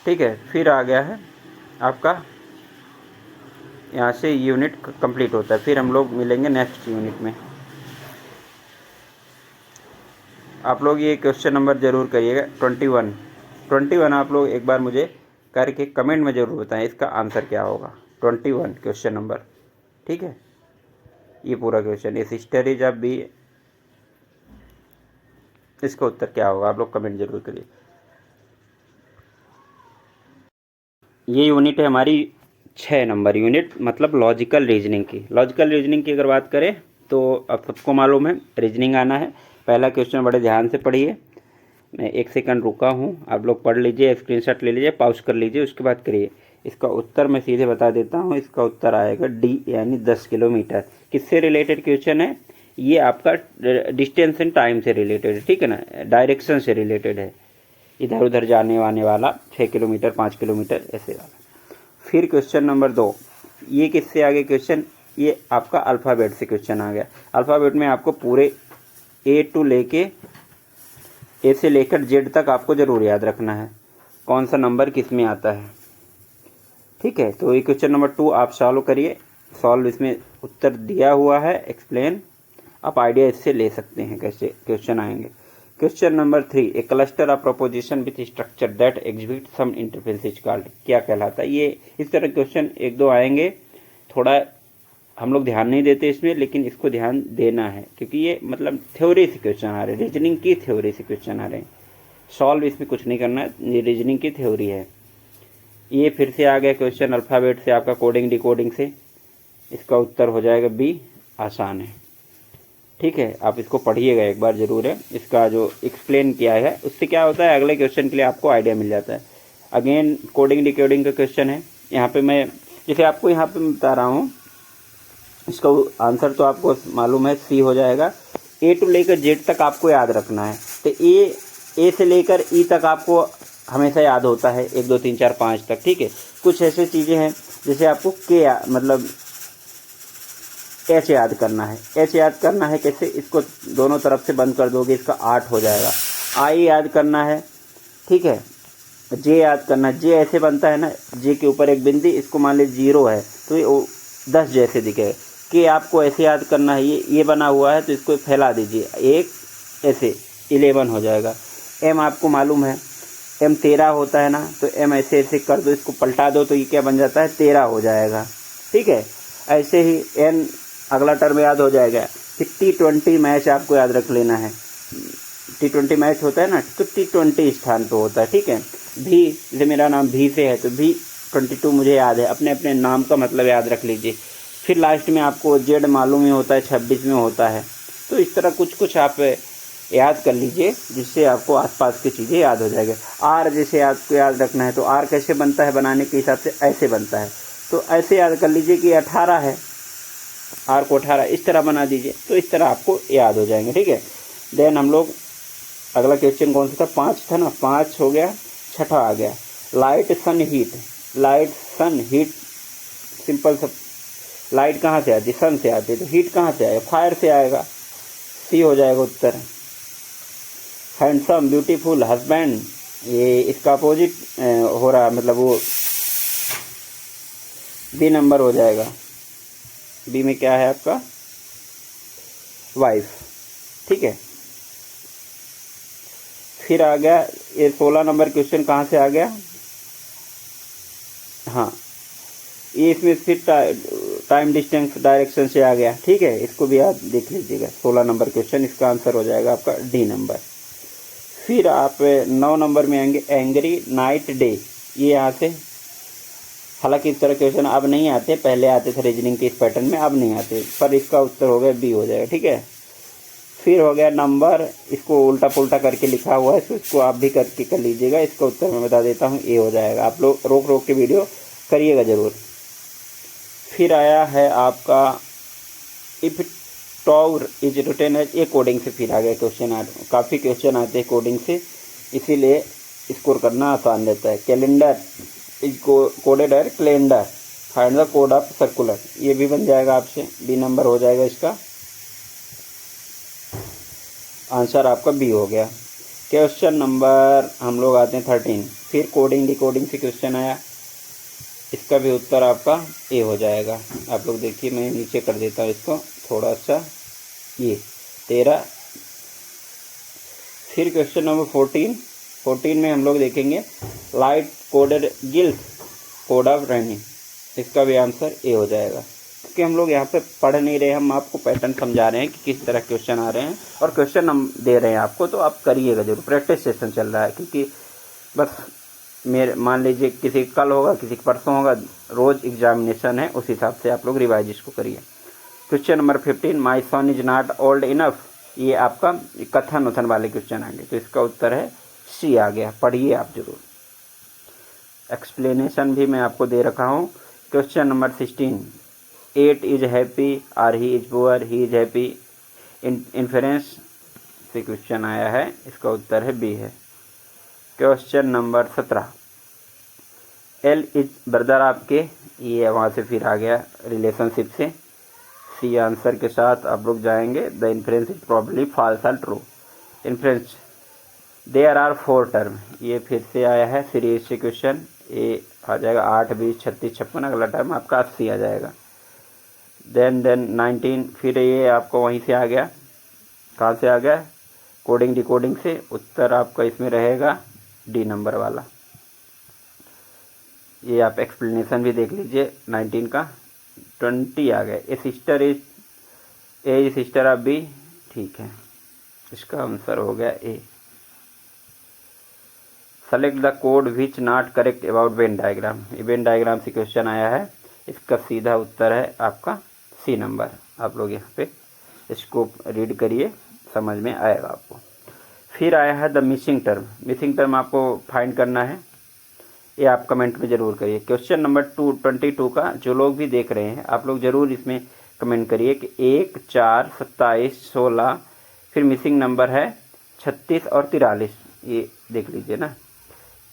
ठीक है। फिर आ गया है आपका, यहाँ से यूनिट कंप्लीट होता है। फिर हम लोग मिलेंगे नेक्स्ट यूनिट में। आप लोग ये क्वेश्चन नंबर ज़रूर करिएगा 21 आप लोग एक बार मुझे करके कमेंट में ज़रूर बताएं इसका आंसर क्या होगा। 21 क्वेश्चन नंबर, ठीक है। ये पूरा क्वेश्चन, ये सिस्टर इज अब भी, इसका उत्तर क्या होगा आप लोग कमेंट जरूर करिए। ये यूनिट है हमारी 6 नंबर यूनिट, मतलब लॉजिकल रीजनिंग की। लॉजिकल रीजनिंग की अगर बात करें तो अब सबको मालूम है रीजनिंग आना है। पहला क्वेश्चन बड़े ध्यान से पढ़िए, मैं 1 सेकंड रुका हूँ, आप लोग पढ़ लीजिए, स्क्रीनशॉट ले लीजिए, पॉज कर लीजिए, उसके बाद करिए। इसका उत्तर मैं सीधे बता देता हूँ, इसका उत्तर आएगा डी, यानी 10 किलोमीटर। किससे रिलेटेड क्वेश्चन है ये? आपका डिस्टेंस एंड टाइम से रिलेटेड है, ठीक है ना, डायरेक्शन से रिलेटेड है, इधर उधर जाने आने वाला, 6 किलोमीटर 5 किलोमीटर ऐसे वाला। फिर क्वेश्चन नंबर 2, ये किससे आगे क्वेश्चन? ये आपका अल्फ़ाबेट से क्वेश्चन आ गया। अल्फ़ाबेट में आपको पूरे ए टू लेके, ए से लेकर जेड तक आपको ज़रूर याद रखना है कौन सा नंबर किस में आता है, ठीक है। तो ये क्वेश्चन नंबर 2 आप सॉल्व करिए, सॉल्व इसमें उत्तर दिया हुआ है, एक्सप्लेन, आप आइडिया इससे ले सकते हैं कैसे क्वेश्चन आएंगे। Question number 3, a cluster of proposition with structure that exhibit some interference is called, क्या कहलाता है? ये इस तरह क्वेश्चन 1-2 आएंगे, थोड़ा हम लोग ध्यान नहीं देते इसमें, लेकिन इसको ध्यान देना है, क्योंकि ये मतलब थ्योरी से क्वेश्चन आ रहे हैं, रीजनिंग की थ्योरी से क्वेश्चन आ रहे हैं। सॉल्व इसमें कुछ नहीं करना है, ये रीजनिंग की थ्योरी है। ये फिर से आ गया क्वेश्चन अल्फ़ाबेट से आपका, कोडिंग डिकोडिंग से, इसका उत्तर हो जाएगा बी, आसान है, ठीक है। आप इसको पढ़िएगा एक बार ज़रूर है, इसका जो एक्सप्लेन किया है उससे क्या होता है, अगले क्वेश्चन के लिए आपको आइडिया मिल जाता है। अगेन कोडिंग डिकोडिंग का क्वेश्चन है, यहाँ पे मैं जैसे आपको यहाँ पे बता रहा हूँ, इसका आंसर तो आपको मालूम है सी हो जाएगा। ए टू लेकर जेड तक आपको याद रखना है। तो ए से लेकर ई तक आपको हमेशा याद होता है 1 2 3 4 5 तक, ठीक है। कुछ ऐसे चीज़ें हैं जैसे आपको के मतलब एच याद करना है। एच याद करना है कैसे, इसको दोनों तरफ से बंद कर दोगे, इसका 8 हो जाएगा। आई याद करना है, ठीक है। जे याद करना है, जे ऐसे बनता है ना, जे के ऊपर एक बिंदी, इसको मान लीजिए 0 है तो ये 10 जैसे दिखेगा। के आपको ऐसे याद करना है, ये बना हुआ है तो इसको फैला दीजिए, एक ऐसे 11 हो जाएगा। एम आपको मालूम है, एम 13 होता है ना, तो एम ऐसे ऐसे कर दो, इसको पलटा दो तो ये क्या बन जाता है, 13 हो जाएगा, ठीक है। ऐसे ही एन अगला टर्म याद हो जाएगा। कि T20 मैच आपको याद रख लेना है, T20 मैच होता है ना, तो T20 स्थान पे होता है, ठीक है। भी, जैसे मेरा नाम भी से है तो V22 मुझे याद है, अपने अपने नाम का मतलब याद रख लीजिए। फिर लास्ट में आपको जेड मालूम ही होता है, 26 में होता है। तो इस तरह कुछ कुछ आप याद कर लीजिए जिससे आपको आसपास की चीज़ें याद हो जाएगी। आर जैसे आपको याद रखना है तो आर कैसे बनता है, बनाने के हिसाब से ऐसे बनता है, तो ऐसे याद कर लीजिए कि 18 है, आर को 18 इस तरह बना दीजिए, तो इस तरह आपको याद हो जाएंगे, ठीक है। देन हम लोग अगला क्वेश्चन कौन सा था, 5 था ना, 5 हो गया, छठा आ गया लाइट सन हीट। लाइट सन हीट सिंपल सब, लाइट कहाँ से आती है, सन से आती है, तो हीट कहाँ से आएगा, फायर से आएगा, सी हो जाएगा उत्तर। हैंडसम ब्यूटीफुल हस्बैंड, ये इसका अपोजिट हो रहा है, मतलब वो बी नंबर हो जाएगा। बी में क्या है आपका, वाइफ, ठीक है। फिर आ गया ये 16 नंबर क्वेश्चन, कहाँ से आ गया, हाँ ये इसमें फिर टाइम डिस्टेंस डायरेक्शन से आ गया, ठीक है। इसको भी आप देख लीजिएगा, 16 नंबर क्वेश्चन, इसका आंसर हो जाएगा आपका डी नंबर। फिर आप 9 नंबर में आएंगे एंग्री नाइट डे। ये यहाँ से, हालांकि इस तरह क्वेश्चन अब नहीं आते, पहले आते थे रीजनिंग के इस पैटर्न में, अब नहीं आते, पर इसका उत्तर हो गया बी हो जाएगा, ठीक है। फिर हो गया नंबर, इसको उल्टा पुल्टा करके लिखा हुआ है, तो इसको आप भी करके कर लीजिएगा, इसका उत्तर मैं बता देता हूँ, ए हो जाएगा। आप लोग रोक रोक के वीडियो करिएगा ज़रूर। फिर आया है आपका if tower is written as, a coding से फिर आ गया क्वेश्चन, काफ़ी क्वेश्चन आते हैं कोडिंग से, इसीलिए स्कोर करना आसान रहता है। Calendar is coded as calendar, find the code of circular, ये भी बन जाएगा आपसे, बी नंबर हो जाएगा इसका, आंसर आपका बी हो गया। क्वेश्चन नंबर हम लोग आते हैं 13। फिर कोडिंग डिकोडिंग से क्वेश्चन आया, इसका भी उत्तर आपका ए हो जाएगा। आप लोग देखिए, मैं नीचे कर देता हूँ इसको थोड़ा सा, ये 13। फिर क्वेश्चन नंबर 14 में हम लोग देखेंगे light coded gills code of running, इसका भी आंसर ए हो जाएगा। क्योंकि हम लोग यहाँ पे पढ़ नहीं रहे, हम आपको पैटर्न समझा रहे हैं कि किस तरह क्वेश्चन आ रहे हैं, और क्वेश्चन हम दे रहे हैं आपको, तो आप करिएगा जरूर, प्रैक्टिस सेशन चल रहा है। क्योंकि बस मेरे मान लीजिए किसी कल होगा, किसी परसों होगा, रोज़ एग्जामिनेशन है, उस हिसाब से आप लोग रिवाइज इसको करिए। Question number 15 my son is not old enough, ये आपका कथन उथन वाले क्वेश्चन आएंगे, तो इसका उत्तर है सी आ गया, पढ़िए आप जरूर। एक्सप्लेनेशन भी मैं आपको दे रखा हूँ। Question number 16 8 is happy or he is poor, he is happy, inference से क्वेश्चन आया है, इसका उत्तर है बी है। Question number 17 L is brother आपके, ये वहाँ से फिर आ गया रिलेशनशिप से, सी आंसर के साथ आप लोग जाएंगे। The inference is probably false और true, inference there are 4 term, ये फिर से आया है सीरीज से क्वेश्चन, ये आ जाएगा 8 20 36 56, अगला टर्म आपका 80 आ जाएगा। देन 19 फिर ये आपको वहीं से आ गया, कहाँ से आ गया, कोडिंग डिकोडिंग से, उत्तर आपका इसमें रहेगा डी नंबर वाला। ये आप एक्सप्लेनेशन भी देख लीजिए 19 का। 20 आ गया A sister is, A sister of B, ठीक है, इसका आंसर हो गया A. Select the code which not correct about Venn diagram, Venn diagram से क्वेश्चन आया है, इसका सीधा उत्तर है आपका सी नंबर। आप लोग यहाँ पे इसको रीड करिए, समझ में आएगा आपको। फिर आया है the missing term, missing term आपको फाइंड करना है, ये आप कमेंट में ज़रूर करिए। क्वेश्चन नंबर 22 का जो लोग भी देख रहे हैं, आप लोग ज़रूर इसमें कमेंट करिए कि 1 4 27 16 फिर मिसिंग नंबर है 36 और 43, ये देख लीजिए ना,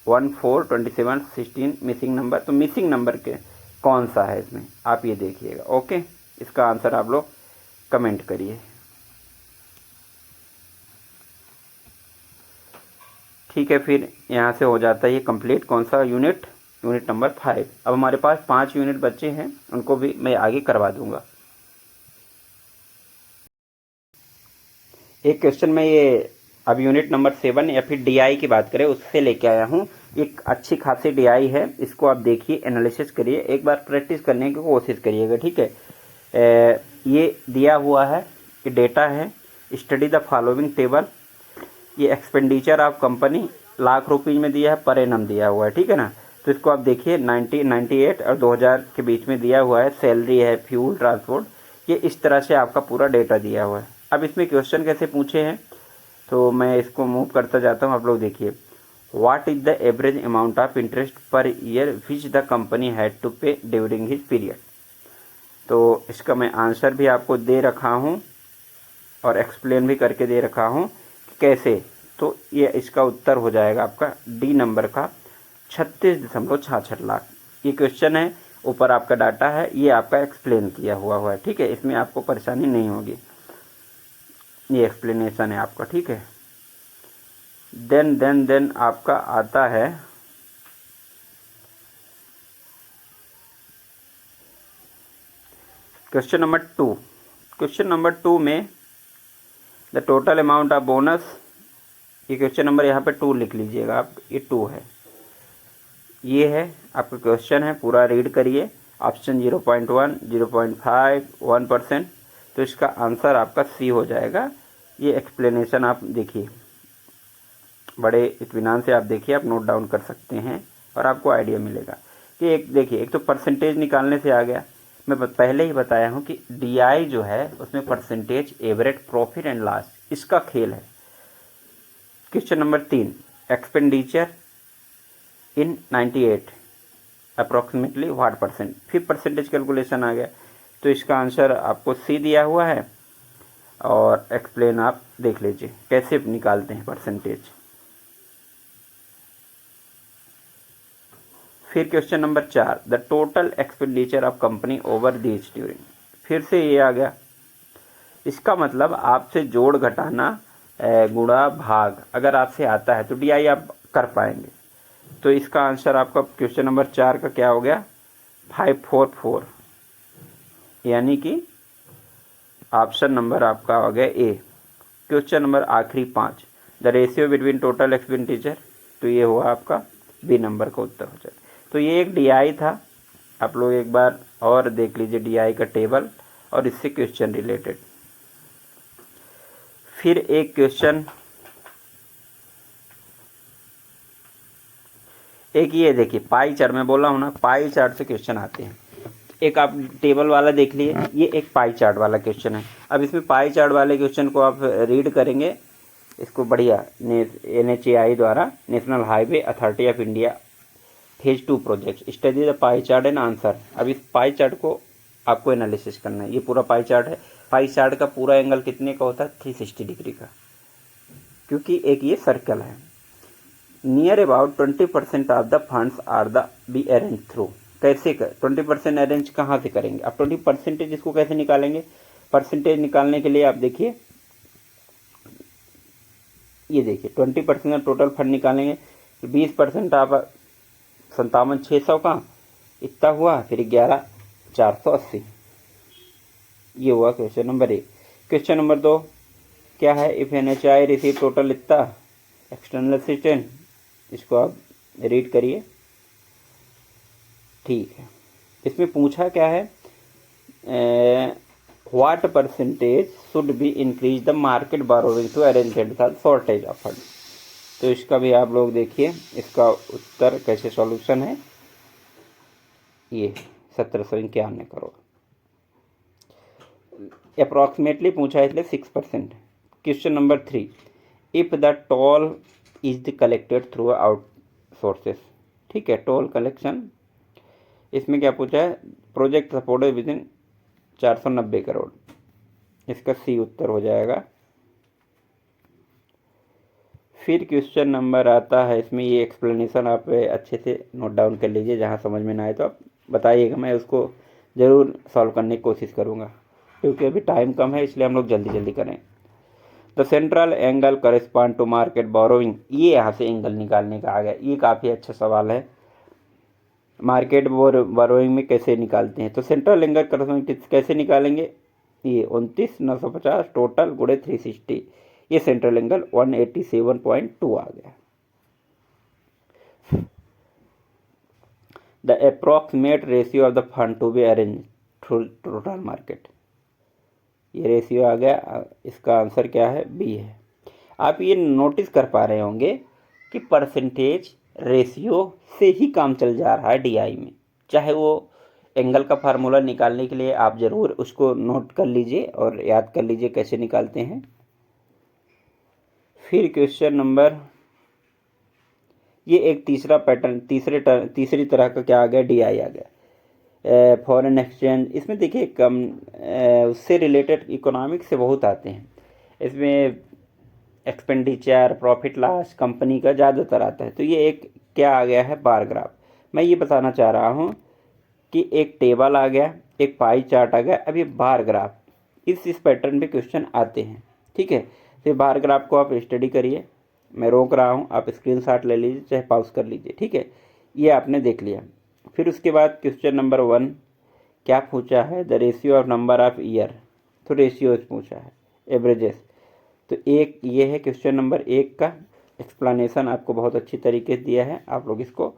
1, 4, 27, 16 मिसिंग नंबर। तो मिसिंग नंबर के कौन सा है इसमें, आप ये देखिएगा। ओके, इसका आंसर आप लोग कमेंट करिए। ठीक है, फिर यहाँ से हो जाता है ये कंप्लीट। कौन सा यूनिट, यूनिट नंबर 5। अब हमारे पास 5 यूनिट बच्चे हैं, उनको भी मैं आगे करवा दूंगा। एक क्वेश्चन में ये अब यूनिट नंबर 7 या फिर डीआई की बात करें उससे लेके आया हूँ। एक अच्छी खासी डीआई है, इसको आप देखिए, एनालिसिस करिए, एक बार प्रैक्टिस करने की कोशिश करिएगा। ठीक है, ये दिया हुआ है कि डेटा है, स्टडी द फॉलोइंग टेबल। ये एक्सपेंडिचर ऑफ कंपनी लाख रुपये में दिया है, पर एनम दिया हुआ है। ठीक है ना, तो इसको आप देखिए 98 और 2000 के बीच में दिया हुआ है। सैलरी है, फ्यूल, ट्रांसपोर्ट, ये इस तरह से आपका पूरा डेटा दिया हुआ है। अब इसमें क्वेश्चन कैसे पूछे हैं, तो मैं इसको मूव करता जाता हूँ। आप लोग देखिए, what is the average amount of interest per year which the company had to pay during his period. तो इसका मैं आंसर भी आपको दे रखा हूँ और एक्सप्लेन भी करके दे रखा हूँ कि कैसे। तो ये इसका उत्तर हो जाएगा आपका डी नंबर का 36.66 लाख। ये क्वेश्चन है, ऊपर आपका डाटा है, ये आपका एक्सप्लेन किया हुआ है। ठीक है, इसमें आपको परेशानी नहीं होगी, ये एक्सप्लेनेशन है आपका। ठीक है, देन आपका आता है क्वेश्चन नंबर 2। क्वेश्चन नंबर 2 में the total amount of bonus, ये क्वेश्चन नंबर यहाँ पे 2 लिख लीजिएगा आप, ये 2 है। ये है आपका क्वेश्चन है, पूरा रीड करिए। ऑप्शन 0.1, 0.5, 1%। तो इसका आंसर आपका सी हो जाएगा। ये एक्सप्लेनेशन आप देखिए, बड़े इत्मीनान से आप देखिए, आप नोट डाउन कर सकते हैं और आपको आइडिया मिलेगा कि एक देखिए, एक तो परसेंटेज निकालने से आ गया। मैं पहले ही बताया हूँ कि डीआई जो है उसमें percentage, average, profit and loss, इसका खेल है। Question number 3, expenditure in 98 approximately what percent, फिर परसेंटेज कैलकुलेशन आ गया। तो इसका आंसर आपको सी दिया हुआ है और एक्सप्लेन आप देख लीजिए कैसे निकालते हैं परसेंटेज। फिर question number 4, the total expenditure of company over these during, फिर से ये आ गया। इसका मतलब आपसे जोड़ घटाना, गुणा, भाग अगर आपसे आता है तो डीआई आप कर पाएंगे। तो इसका आंसर आपका क्वेश्चन नंबर 4 का क्या हो गया, 544, यानी कि ऑप्शन नंबर आपका हो गया ए। क्वेश्चन नंबर आखिरी 5, the ratio between total expenditure, तो ये हुआ आपका बी नंबर का उत्तर हो जाए। तो ये एक डीआई था, आप लोग एक बार और देख लीजिए डीआई का टेबल और इससे क्वेश्चन रिलेटेड। फिर एक क्वेश्चन, एक ये देखिए पाई चार्ट, में बोला हूँ ना पाई चार्ट से क्वेश्चन आते हैं। एक आप टेबल वाला देख लिए, ये एक पाई चार्ट वाला क्वेश्चन है। अब इसमें पाई चार्ट वाले क्वेश्चन को आप रीड करेंगे, इसको बढ़िया, NHAI द्वारा, national highway authority of India, phase 2 project, study the pie chart and answer. अब इस पाई चार्ट को आपको एनालिसिस करना है। ये पूरा पाई चार्ट है। पाई चार्ट का पूरा एंगल कितने का होता है, 360 डिग्री का, क्योंकि एक ये सर्कल है। Near about 20% of the funds are the be arrange through, कैसे कर 20% अरेंज कहाँ से करेंगे आप, 20% इसको कैसे निकालेंगे। परसेंटेज निकालने के लिए आप देखिए, ये देखिए 20% टोटल फंड निकालेंगे, 20% आप 57,600 का इतना हुआ, फिर 11,480, ये हुआ क्वेश्चन नंबर 1। क्वेश्चन नंबर 2 क्या है, इफ NHAI रिसीव टोटल इतना एक्सटर्नल असिस्टेंट, इसको आप रीड करिए। ठीक है, इसमें पूछा क्या है, what percentage should be increase the market borrowing to arrange the shortage of fund. तो इसका भी आप लोग देखिए, इसका उत्तर कैसे सॉल्यूशन है, ये 1791 करोड़ अप्रॉक्सीमेटली पूछा है, इसलिए 6%। Question number 3, if the toll is the collected through out sources. ठीक है, टोल कलेक्शन, इसमें क्या पूछा है, project supported with in 490 crore, इसका सी उत्तर हो जाएगा। फिर क्वेश्चन नंबर आता है, इसमें ये एक्सप्लेनेशन आप अच्छे से नोट डाउन कर लीजिए, जहाँ समझ में ना आए तो आप बताइएगा, मैं उसको ज़रूर सॉल्व करने की कोशिश करूँगा, क्योंकि अभी टाइम कम है इसलिए हम लोग जल्दी जल्दी करें। The central angle correspond to market borrowing, ये यहाँ से एंगल निकालने का आ गया, ये काफ़ी अच्छा सवाल है। मार्केट बोरोइंग में कैसे निकालते हैं, तो सेंट्रल एंगल करेस्पॉन्ड कैसे निकालेंगे, ये 29,950 टोटल गुणे 360, ये सेंट्रल एंगल 187.2 आ गया। The approximate ratio of the fund to be arrange total market, ये रेशियो आ गया, इसका आंसर क्या है, बी है। आप ये नोटिस कर पा रहे होंगे कि परसेंटेज रेशियो से ही काम चल जा रहा है डीआई में, चाहे वो एंगल का फार्मूला निकालने के लिए आप ज़रूर उसको नोट कर लीजिए और याद कर लीजिए कैसे निकालते हैं। फिर क्वेश्चन नंबर, ये एक तीसरा पैटर्न, तीसरी तरह का क्या आ गया, डीआई आ गया, फॉरेन एक्सचेंज। इसमें देखिए कम उससे रिलेटेड इकोनॉमिक्स से बहुत आते हैं, इसमें एक्सपेंडिचर, प्रॉफिट लॉस कंपनी का ज़्यादातर आता है। तो ये एक क्या आ गया है, बार ग्राफ। मैं ये बताना चाह रहा हूँ कि एक टेबल आ गया, एक पाई चार्ट आ गया, अब ये बार ग्राफ, इस पैटर्न पे क्वेश्चन आते हैं, ठीक है। तो बार ग्राफ को आप स्टडी करिए, मैं रोक रहा हूँ, आप स्क्रीनशॉट ले लीजिए चाहे पॉज कर लीजिए, ठीक है। ये आपने देख लिया। फिर उसके बाद क्वेश्चन नंबर 1 क्या पूछा है, the ratio of number of year, तो रेशियो पूछा है, एवरेजेस। तो एक ये है क्वेश्चन नंबर 1 का एक्सप्लेनेशन, आपको बहुत अच्छी तरीके से दिया है, आप लोग इसको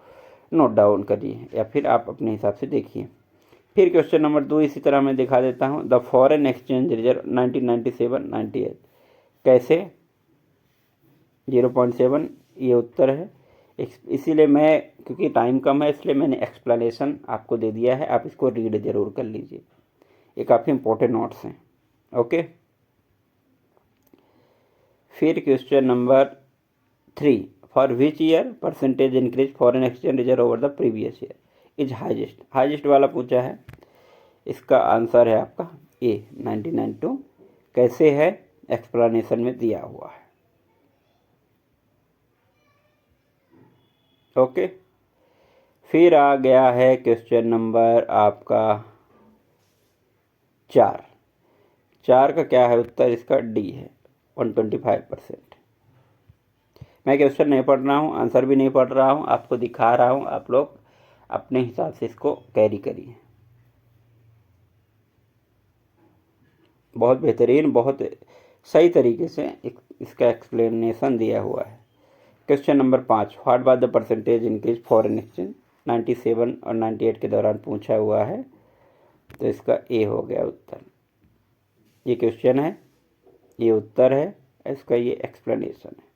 नोट डाउन करिए या फिर आप अपने हिसाब से देखिए। फिर क्वेश्चन नंबर 2 इसी तरह मैं दिखा देता हूँ, द फॉरेन एक्सचेंज रिजर्व 1997-98 कैसे, 0.7 ये उत्तर है। इसीलिए मैं, क्योंकि टाइम कम है इसलिए मैंने एक्सप्लेनेशन आपको दे दिया है, आप इसको रीड ज़रूर कर लीजिए, ये काफ़ी इंपॉर्टेंट नोट्स हैं, ओके। फिर question number 3, for which year percentage increase foreign exchange reserve over the previous year is highest, highest वाला पूछा है, इसका आंसर है आपका ए 1992, कैसे है एक्सप्लेनेशन में दिया हुआ है, ओके। फिर आ गया है क्वेश्चन नंबर आपका 4 का क्या है उत्तर, इसका डी है 125%। मैं क्वेश्चन नहीं पढ़ रहा हूँ, आंसर भी नहीं पढ़ रहा हूँ, आपको दिखा रहा हूँ, आप लोग अपने हिसाब से इसको कैरी करिए। बहुत बेहतरीन, बहुत सही तरीके से इसका एक्सप्लेनेशन दिया हुआ है। Question number 5, what was the percentage increase foreign exchange 97 और 98 के दौरान पूछा हुआ है, तो इसका ए हो गया उत्तर। ये क्वेश्चन है, ये उत्तर है, इसका ये एक्सप्लेनेशन है।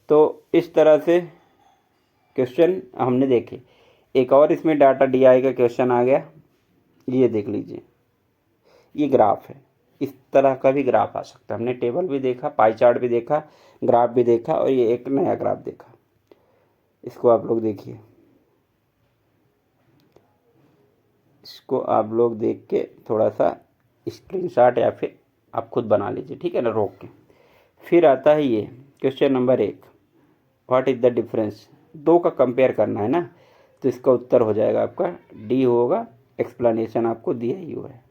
तो इस तरह से क्वेश्चन हमने देखे। एक और इसमें डाटा डीआई का क्वेश्चन आ गया, ये देख लीजिए, ये ग्राफ है, इस तरह का भी ग्राफ आ सकता है। हमने टेबल भी देखा, पाई चार्ट भी देखा, ग्राफ भी देखा, और ये एक नया ग्राफ देखा, इसको आप लोग देखिए, इसको आप लोग देख के थोड़ा सा स्क्रीनशॉट या फिर आप खुद बना लीजिए, ठीक है ना, रोक के। फिर आता है ये question number 1, what is the difference, 2 का कंपेयर करना है ना, तो इसका उत्तर हो जाएगा आपका डी होगा, एक्सप्लेनेशन आपको दिया ही हुआ है।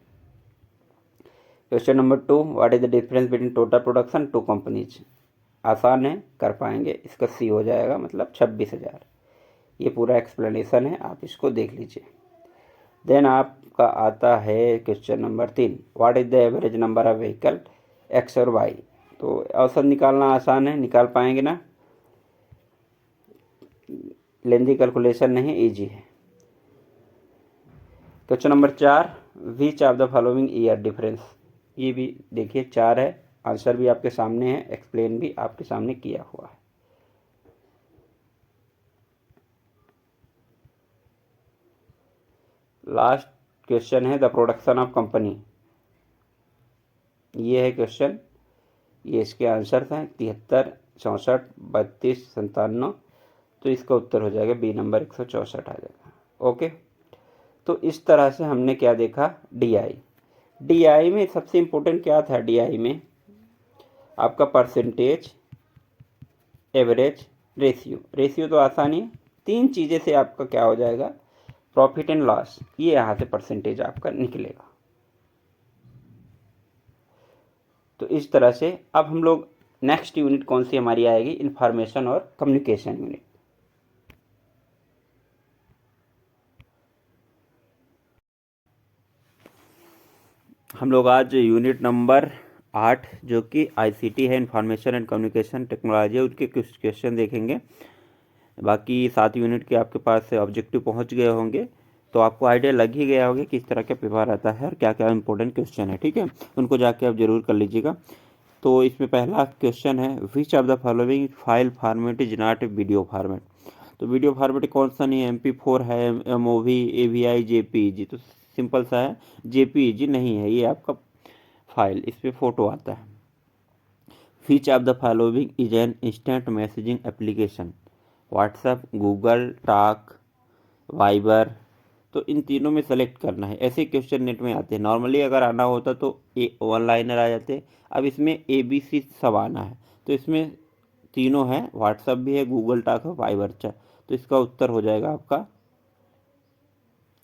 Question number 2, what is the difference between total production 2 companies, आसान है, कर पाएंगे, इसका सी हो जाएगा, मतलब 26,000। ये पूरा एक्सप्लेनेशन है, आप इसको देख लीजिए। देन आपका आता है question number 3, what is the average number of vehicle x और वाई, तो औसत निकालना आसान है, निकाल पाएंगे ना, लेंदी कैलकुलेशन नहीं, इजी है। Question number 4, which of the following year difference, ये भी देखिए 4 है, आंसर भी आपके सामने है, एक्सप्लेन भी आपके सामने किया हुआ है। लास्ट क्वेश्चन है द प्रोडक्शन ऑफ कंपनी, ये है क्वेश्चन, ये इसके आंसर हैं 73, 64, 32, 57, तो इसका उत्तर हो जाएगा बी नंबर 164 आ जाएगा, ओके। तो इस तरह से हमने क्या देखा, डीआई। डीआई में सबसे इम्पोर्टेंट क्या था, डीआई में आपका परसेंटेज, एवरेज, रेशियो तो आसानी है। 3 चीज़ें से आपका क्या हो जाएगा, प्रॉफिट एंड लॉस, ये यहाँ से परसेंटेज आपका निकलेगा। तो इस तरह से अब हम लोग नेक्स्ट यूनिट कौन सी हमारी आएगी, इंफॉर्मेशन और कम्युनिकेशन यूनिट। हम लोग आज यूनिट नंबर 8 जो कि आईसीटी है, इंफॉर्मेशन एंड कम्युनिकेशन टेक्नोलॉजी, उसके कुछ क्वेश्चन देखेंगे। बाकी 7 यूनिट के आपके पास ऑब्जेक्टिव पहुंच गए होंगे, तो आपको आइडिया लग ही गया होगा किस तरह का पेपर आता है और क्या क्या इंपॉर्टेंट क्वेश्चन है। ठीक है, उनको जाके आप जरूर कर लीजिएगा। तो इसमें पहला क्वेश्चन है, which of the following file format is not video format. तो वीडियो फॉर्मेट कौन सा नहीं है, MP4 है, MOV, AVI, JPEG। तो सिंपल सा है, JPEG नहीं है ये आपका फाइल, इस पर फोटो आता है। Which of the following is an instant messaging application, WhatsApp, Google talk, Viber. तो इन तीनों में सेलेक्ट करना है। ऐसे क्वेश्चन नेट में आते हैं। नॉर्मली अगर आना होता तो वन लाइनर आ जाते, अब इसमें ABC सब आना है। तो इसमें तीनों है, व्हाट्सएप भी है, गूगल टॉक है, वाइबर। तो इसका उत्तर हो जाएगा आपका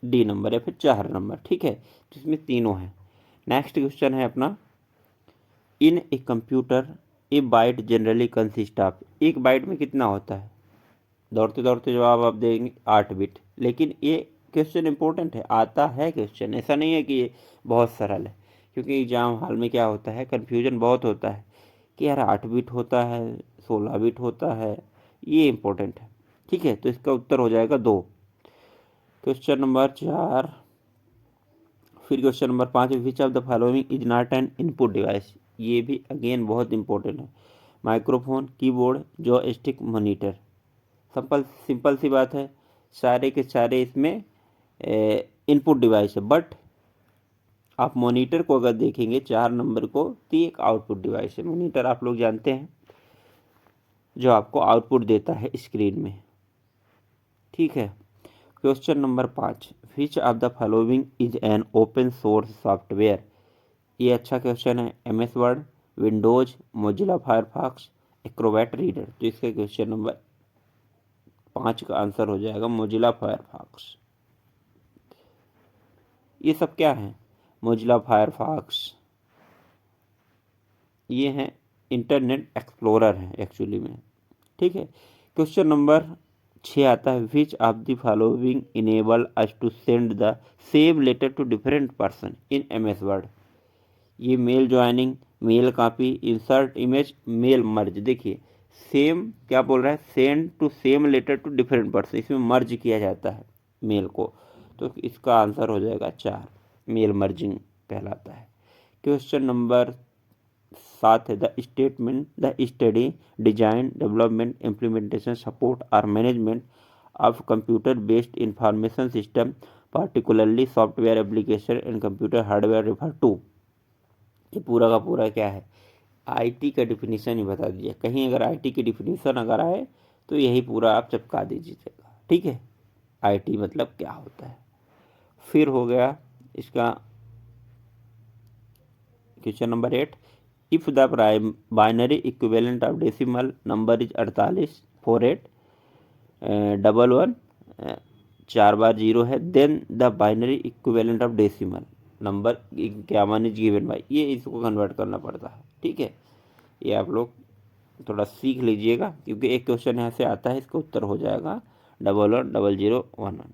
D नंबर या फिर 4 नंबर। ठीक है, तो इसमें तीनों है। नेक्स्ट क्वेश्चन है अपना, in a computer a byte generally consist of. एक बाइट में कितना होता है, दौड़ते दौड़ते जवाब आप देंगे 8 बिट। लेकिन ये क्वेश्चन इंपॉर्टेंट है, आता है क्वेश्चन, ऐसा नहीं है कि ये बहुत सरल है। क्योंकि एग्जाम हॉल में क्या होता है, कन्फ्यूजन बहुत होता है कि यार 8 बिट होता है, 16 बिट होता है, ये इंपॉर्टेंट है। ठीक है, तो इसका उत्तर हो जाएगा 2। क्वेश्चन नंबर 4, फिर question number 5, which of the following is not an input device. ये भी अगेन बहुत इंपॉर्टेंट है। Microphone, keyboard, joystick, monitor. Simple simple सी बात है, सारे के सारे इसमें इनपुट डिवाइस है। बट आप मॉनिटर को अगर देखेंगे 4 नंबर को, तो एक आउटपुट डिवाइस है। मॉनिटर आप लोग जानते हैं, जो आपको आउटपुट देता है स्क्रीन में। ठीक है, question number 5, which of the following is an open source software. ये अच्छा क्वेश्चन है। MS word, Windows, Mozilla Firefox, Acrobat reader. तो इसका क्वेश्चन नंबर 5 का आंसर हो जाएगा मोजिला फायरफॉक्स। ये सब क्या है, मोजिला फायरफॉक्स, ये है इंटरनेट एक्सप्लोरर है एक्चुअली में। ठीक है, क्वेश्चन नंबर 6 आता है, which of the following enable us to send the same letter to different person in MS word. ये mail joining, mail copy, insert image, mail merge. देखिए सेम क्या बोल रहा है, send to same letter to different person, इसमें मर्ज किया जाता है मेल को। तो इसका आंसर हो जाएगा 4, मेल मर्जिंग कहलाता है। क्वेश्चन नंबर 7 है, the statement, the study, design, development, implementation, support और management of computer based information system particularly software application and computer hardware refer to. ये पूरा का पूरा क्या है, IT का डिफिनीशन ही बता दीजिए। कहीं अगर IT की डिफिनीशन अगर आए तो यही पूरा आप चिपका दीजिएगा। ठीक है, IT मतलब क्या होता है। फिर हो गया इसका question number 8, if the binary equivalent of decimal number is 48, 48, 11, 4 बार 0 है, then the binary equivalent of decimal number 51 is given by. ये इसको कन्वर्ट करना पड़ता है। ठीक है, ये आप लोग थोड़ा सीख लीजिएगा, क्योंकि एक क्वेश्चन यहाँ से आता है, इसका उत्तर हो जाएगा 110011।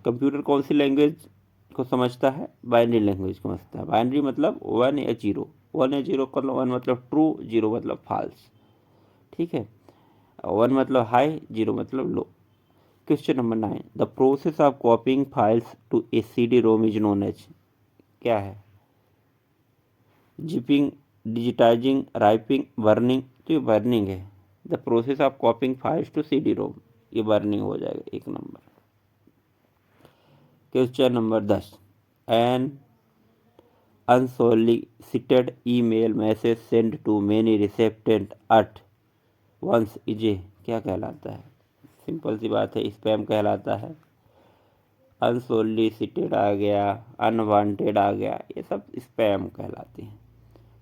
कंप्यूटर कौन सी लैंग्वेज को समझता है, बाइनरी लैंग्वेज को समझता है। बाइनरी मतलब 1 या 0, 1 या 0 कर लो, 1 मतलब ट्रू, 0 मतलब फॉल्स। ठीक है, 1 मतलब हाई, 0 मतलब low. Question number 9, the process of copying files to a CD-ROM is known as. क्या है, जिपिंग, डिजिटाइजिंग, राइपिंग, बर्निंग। तो ये बर्निंग है। The process of copying files to CD-ROM, ये बर्निंग हो जाएगा 1 number. Question number 10, an unsolicited email message send to many recipient at once is a क्या कहलाता है। सिंपल सी बात है, स्पैम कहलाता है। अनसोलिसिटेड आ गया, अनवांटेड आ गया, ये सब स्पैम कहलाते हैं।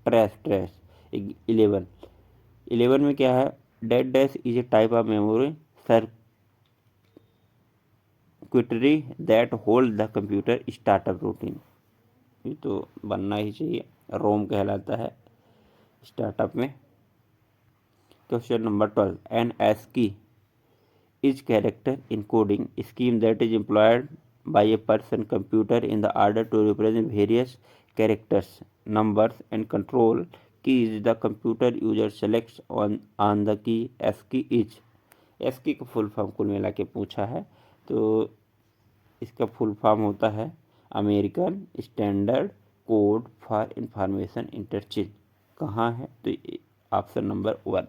Trash trash. 11 में क्या है, dead dash is a type of memory circuitry that hold the computer startup routine. ये तो बनना ही चाहिए, रोम कहलाता है स्टार्टअप में। क्वेश्चन नंबर 12, एन एस की is character encoding scheme that is employed by a person computer in the order to represent various characters, numbers and control keys the computer user selects on the key ASCII is। ASCII का फुल फॉर्म कुल मिला के पूछा है, तो इसका फुल फॉर्म होता है American standard code for information interchange. कहाँ है, तो ऑप्शन नंबर 1।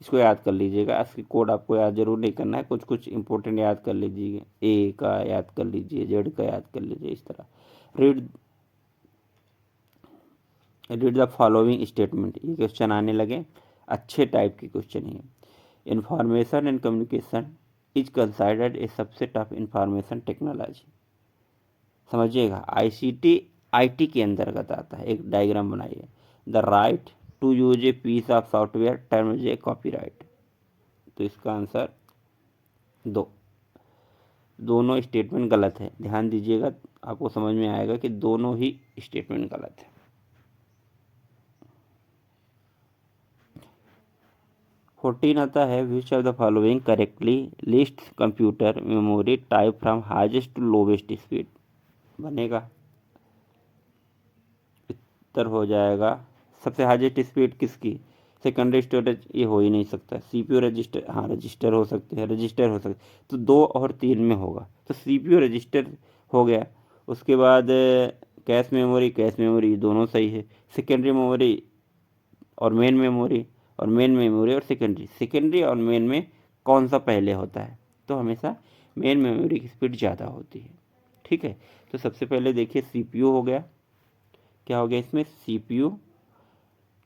इसको याद कर लीजिएगा, इसकी कोड आपको याद जरूर नहीं करना है, कुछ कुछ इंपॉर्टेंट याद कर लीजिए, ए का याद कर लीजिए, जेड का याद कर लीजिए, इस तरह। रीड द फॉलोइंग स्टेटमेंट, ये क्वेश्चन आने लगे, अच्छे टाइप के क्वेश्चन है। Information and communication is considered a subset of information technology. समझिएगा, आईसीटी आईटी के अंतर्गत आता है। एक डायग्राम बनाइए। The right to use a piece of software terms a copyright. तो इसका आंसर 2। दोनों स्टेटमेंट गलत है, ध्यान दीजिएगा, आपको समझ में आएगा कि दोनों ही स्टेटमेंट गलत है। 14 आता है, which of the following correctly list computer memory type from highest to lowest speed. बनेगा, उत्तर हो जाएगा सबसे हाईएस्ट स्पीड किसकी, सेकेंडरी स्टोरेज, ये हो ही नहीं सकता। सीपीयू रजिस्टर, हाँ रजिस्टर हो सकते हैं, रजिस्टर हो सकते, तो 2 और 3 में होगा, तो सीपीयू रजिस्टर हो गया। उसके बाद कैश मेमोरी दोनों सही है। सेकेंडरी मेमोरी और मेन मेमोरी, और मेन मेमोरी और सेकेंडरी और मेन में कौन सा पहले होता है, तो हमेशा मेन मेमोरी की स्पीड ज़्यादा होती है। ठीक है, तो सबसे पहले देखिए सीपीयू हो गया, क्या हो गया इसमें, CPU,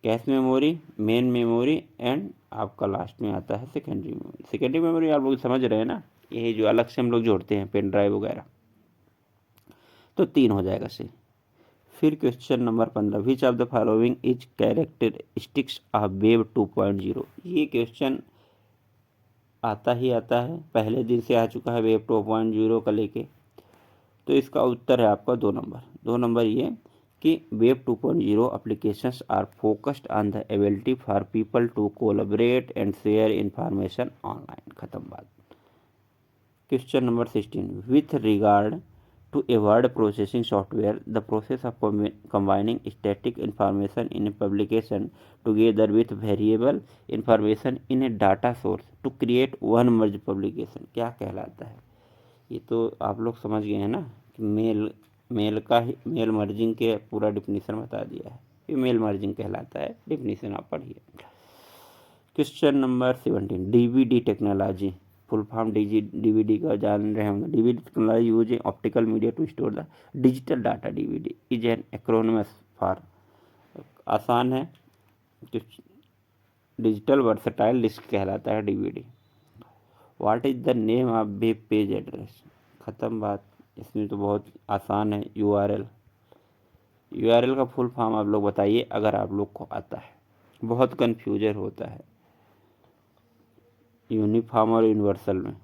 cache memory, main memory and आपका लास्ट में आता है सेकेंडरी मेमोरी। सेकेंडरी मेमोरी आप लोग समझ रहे हैं ना, यही जो अलग से हम लोग जोड़ते हैं पेन ड्राइव वगैरह, तो 3 हो जाएगा सही। फिर question number 15, which of the following is characteristics of web 2.0। ये क्वेश्चन आता ही आता है, पहले दिन से आ चुका है वेब 2.0 का लेके। तो इसका उत्तर है आपका 2 नंबर। 2 नंबर ये कि web 2.0 applications are focused on the ability for people to collaborate and share information online. खत्म बात। Question number 16, with regard to a word processing software, the process of combining static information in a publication together with variable information in a data source to create one merge publication क्या कहलाता है। ये तो आप लोग समझ गए हैं ना कि मेल मर्जिंग के पूरा डिफिनीशन बता दिया है, ये मेल मर्जिंग कहलाता है, डिफिनीशन आप पढ़िए। Question number 17, DVD technology, full form DVD का जान रहे होंगे। DVD technology use a optical media to store the digital data. DVD is an acronymous for, आसान है, डिजिटल वर्सटाइल डिस्क कहलाता है DVD. What is the name of web page address. ख़त्म बात, इसमें तो बहुत आसान है, यूआरएल। यूआरएल का फुल फॉर्म आप लोग बताइए अगर आप लोग को आता है, बहुत कन्फ्यूजन होता है यूनिफॉर्म और यूनिवर्सल में,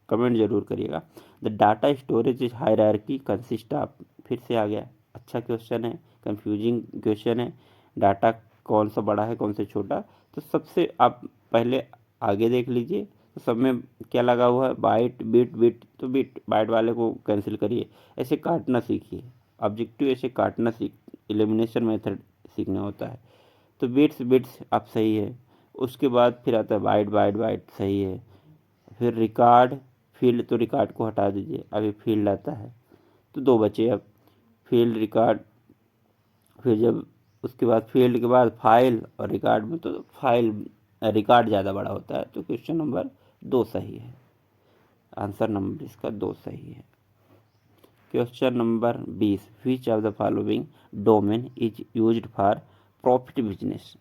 कमेंट जरूर करिएगा। The data storage is hierarchy consist of, फिर से आ गया, अच्छा क्वेश्चन है, कंफ्यूजिंग क्वेश्चन है। डाटा कौन सा बड़ा है कौन सा छोटा, तो सबसे आप पहले आगे देख लीजिए, तो सब में क्या लगा हुआ है, बाइट बिट बिट, तो बिट बाइट वाले को कैंसिल करिए, ऐसे काटना सीखिए, ऑब्जेक्टिव ऐसे काटना एलिमिनेशन मेथड सीखना होता है। तो बिट्स बिट्स आप सही है। उसके बाद फिर आता है बाइट बाइट बाइट, सही है। फिर रिकॉर्ड फील्ड, तो रिकॉर्ड को हटा दीजिए, अभी फील्ड आता है, तो 2 बचे अब, फील्ड रिकॉर्ड। फिर जब उसके बाद फील्ड के बाद फाइल और रिकॉर्ड में, तो फाइल रिकॉर्ड ज़्यादा बड़ा होता है, तो क्वेश्चन नंबर 2 सही है, आंसर नंबर इसका 2 सही है। Question number 20, which of the following domain is used for profit business.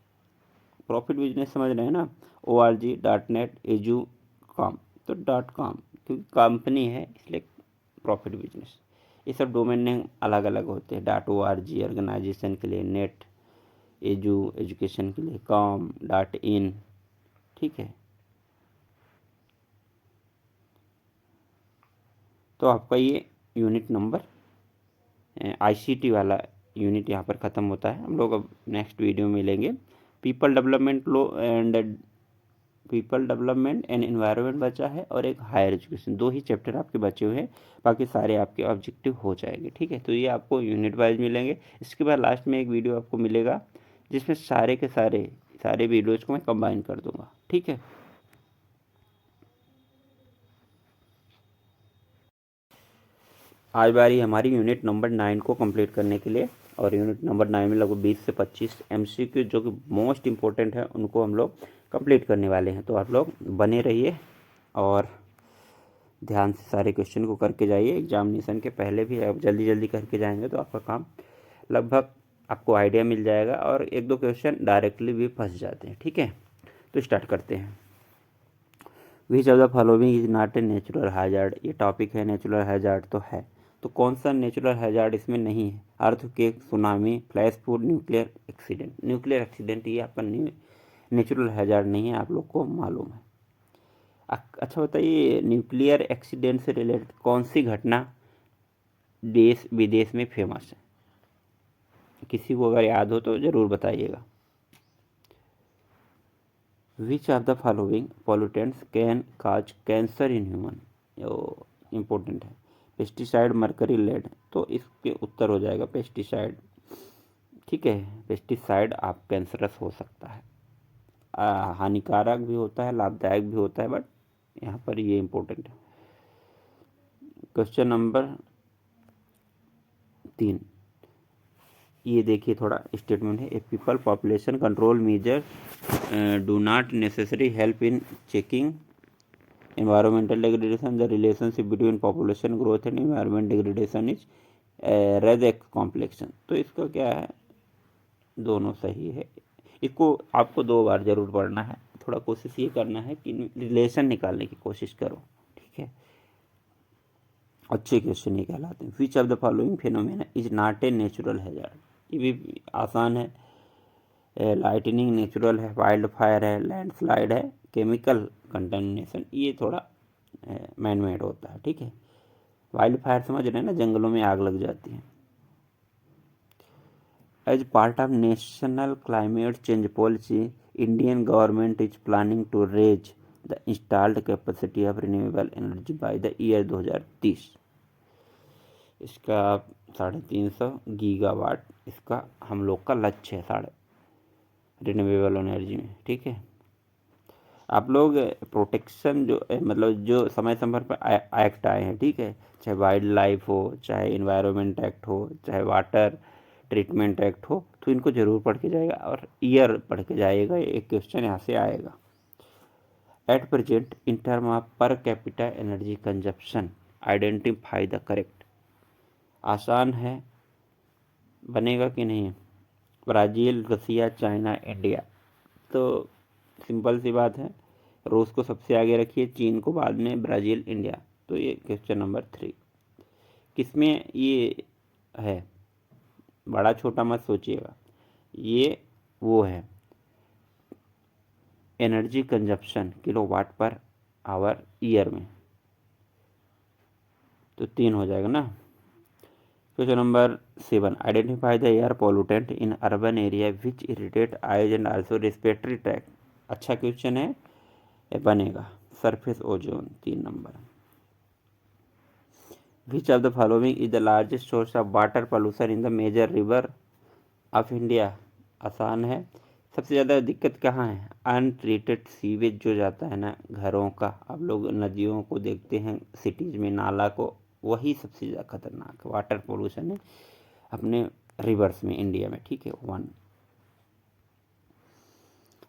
Profit business समझ रहे हैं ना, ORG.net edu.com, तो .com क्योंकि कंपनी है इसलिए प्रॉफिट बिजनेस। ये सब डोमेन नेम अलग अलग होते हैं। .org ऑर्गेनाइजेशन के लिए, नेट एजुकेशन के लिए, .com.in, ठीक है। तो आपका ये यूनिट नंबर ICT वाला यूनिट यहाँ पर ख़त्म होता है। हम लोग अब नेक्स्ट वीडियो में मिलेंगे। पीपल डेवलपमेंट एंड एनवायरनमेंट बचा है और एक हायर एजुकेशन, 2 ही चैप्टर आपके बचे हुए हैं, बाकी सारे आपके ऑब्जेक्टिव हो जाएंगे, ठीक है। तो ये आपको यूनिट वाइज मिलेंगे। इसके बाद लास्ट में एक वीडियो आपको मिलेगा जिसमें सारे के सारे वीडियोज़ को मैं कंबाइन कर दूंगा, ठीक है। आज बारी हमारी यूनिट नंबर 9 को कंप्लीट करने के लिए, और यूनिट नंबर 9 में लगभग 20 से 25 MCQ जो कि मोस्ट इम्पोर्टेंट है उनको हम लोग कंप्लीट करने वाले हैं। तो आप लोग बने रहिए और ध्यान से सारे क्वेश्चन को करके जाइए। एग्जामिनेशन के पहले भी आप जल्दी जल्दी करके जाएंगे तो आपका काम लगभग आपको आइडिया मिल जाएगा, और 1-2 क्वेश्चन डायरेक्टली भी फंस जाते हैं, ठीक है। तो स्टार्ट करते हैं। विच of the following is not a natural hazard, ये टॉपिक है, नेचुरल हैजार्ड तो है, तो कौन सा नेचुरल हैजार्ड इसमें नहीं है? Earthquake, tsunami, flash flood, nuclear accident. Nuclear accident ये आपका नेचुरल हैजार्ड नहीं है, आप लोग को मालूम है। अच्छा बताइए, न्यूक्लियर एक्सीडेंट से रिलेटेड कौन सी घटना देश विदेश में फेमस है? किसी को अगर याद हो तो ज़रूर बताइएगा। विच of the following pollutants can cause cancer in human, important है। पेस्टिसाइड, मरकरी, लेड, तो इसके उत्तर हो जाएगा पेस्टिसाइड, ठीक है। पेस्टिसाइड आप कैंसरस हो सकता है, हानिकारक भी होता है, लाभदायक भी होता है, बट यहाँ पर ये इम्पोर्टेंट है। क्वेश्चन नंबर 3, ये देखिए थोड़ा स्टेटमेंट है। A people population control measure do not necessary help in checking environmental degradation. The relationship between population growth and environment degradation is rather complex. तो इसका क्या है, दोनों सही है। इसको आपको 2 बार जरूर पढ़ना है, थोड़ा कोशिश ये करना है कि रिलेशन निकालने की कोशिश करो, ठीक है। अच्छे क्वेश्चन ये कहलाते हैं। विच of the following phenomena is not a natural hazard, ये भी आसान है। लाइटनिंग नेचुरल है, वाइल्ड फायर है, लैंडस्लाइड है, केमिकल कंटामिनेशन ये थोड़ा मैन मेड होता है, ठीक है। वाइल्ड फायर समझ रहे हैं ना, जंगलों में आग लग जाती है। As part of national climate change policy, Indian government is planning to raise the installed capacity of renewable energy by the year 2030। इसका 350 गीगावाट इसका हम लोग का लक्ष्य है, रिन्यूएबल एनर्जी में, ठीक है। आप लोग प्रोटेक्शन जो मतलब जो समय समय पर एक्ट आए हैं, ठीक है, चाहे वाइल्ड लाइफ हो, चाहे इन्वायरमेंट एक्ट हो, चाहे वाटर ट्रीटमेंट एक्ट हो, तो इनको जरूर पढ़ के जाएगा और ईयर पढ़ के जाएगा। एक क्वेश्चन यहाँ से आएगा। At present in term of per capita energy consumption identify the correct, आसान है, बनेगा कि नहीं? ब्राज़ील, रसिया, चाइना, इंडिया। तो सिंपल सी बात है, रूस को सबसे आगे रखिए, चीन को बाद में, ब्राज़ील, इंडिया। तो ये क्वेश्चन नंबर 3 किसमें ये है? बड़ा छोटा मत सोचिएगा, ये वो है energy consumption kilowatt per hour year में, तो 3 हो जाएगा ना। Question number 7 identify the air pollutant in urban area which irritate eyes and also respiratory tract. अच्छा क्वेश्चन है, बनेगा। Surface ozone 3 number. Which of the following is the largest source of water pollution in the major river of India, आसान है। सबसे ज़्यादा दिक्कत कहाँ है? अनट्रीटेड सीवेज जो जाता है ना घरों का, आप लोग नदियों को देखते हैं, सिटीज़ में नाला को, वही सबसे ज़्यादा खतरनाक वाटर पोल्यूशन है अपने रिवर्स में इंडिया में, ठीक है। 1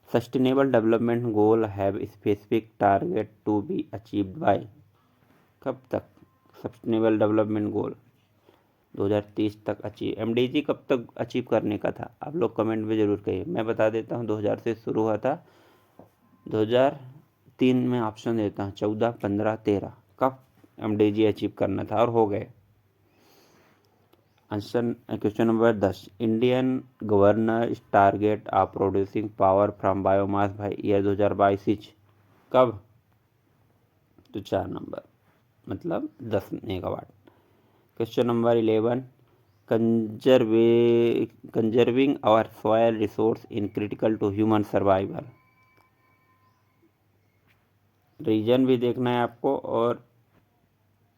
sustainable development goal have specific target to be achieved by, कब तक? सस्टेनेबल डेवलपमेंट गोल 2030 तक अचीव। MDG कब तक अचीव करने का था? आप लोग कमेंट में ज़रूर कहिए। मैं बता देता हूँ, 2000 से शुरू हुआ था, 2003 में ऑप्शन देता हूँ, 14, 15, 13 कब MDG अचीव करना था और हो गए। Answer question number 10, Indian governor target of producing power from biomass by year 2022 is कब? तो 4 नंबर, मतलब 10 megawatt. Question number 11, conserving our soil resource in critical to human survival. Reason भी देखना है आपको, और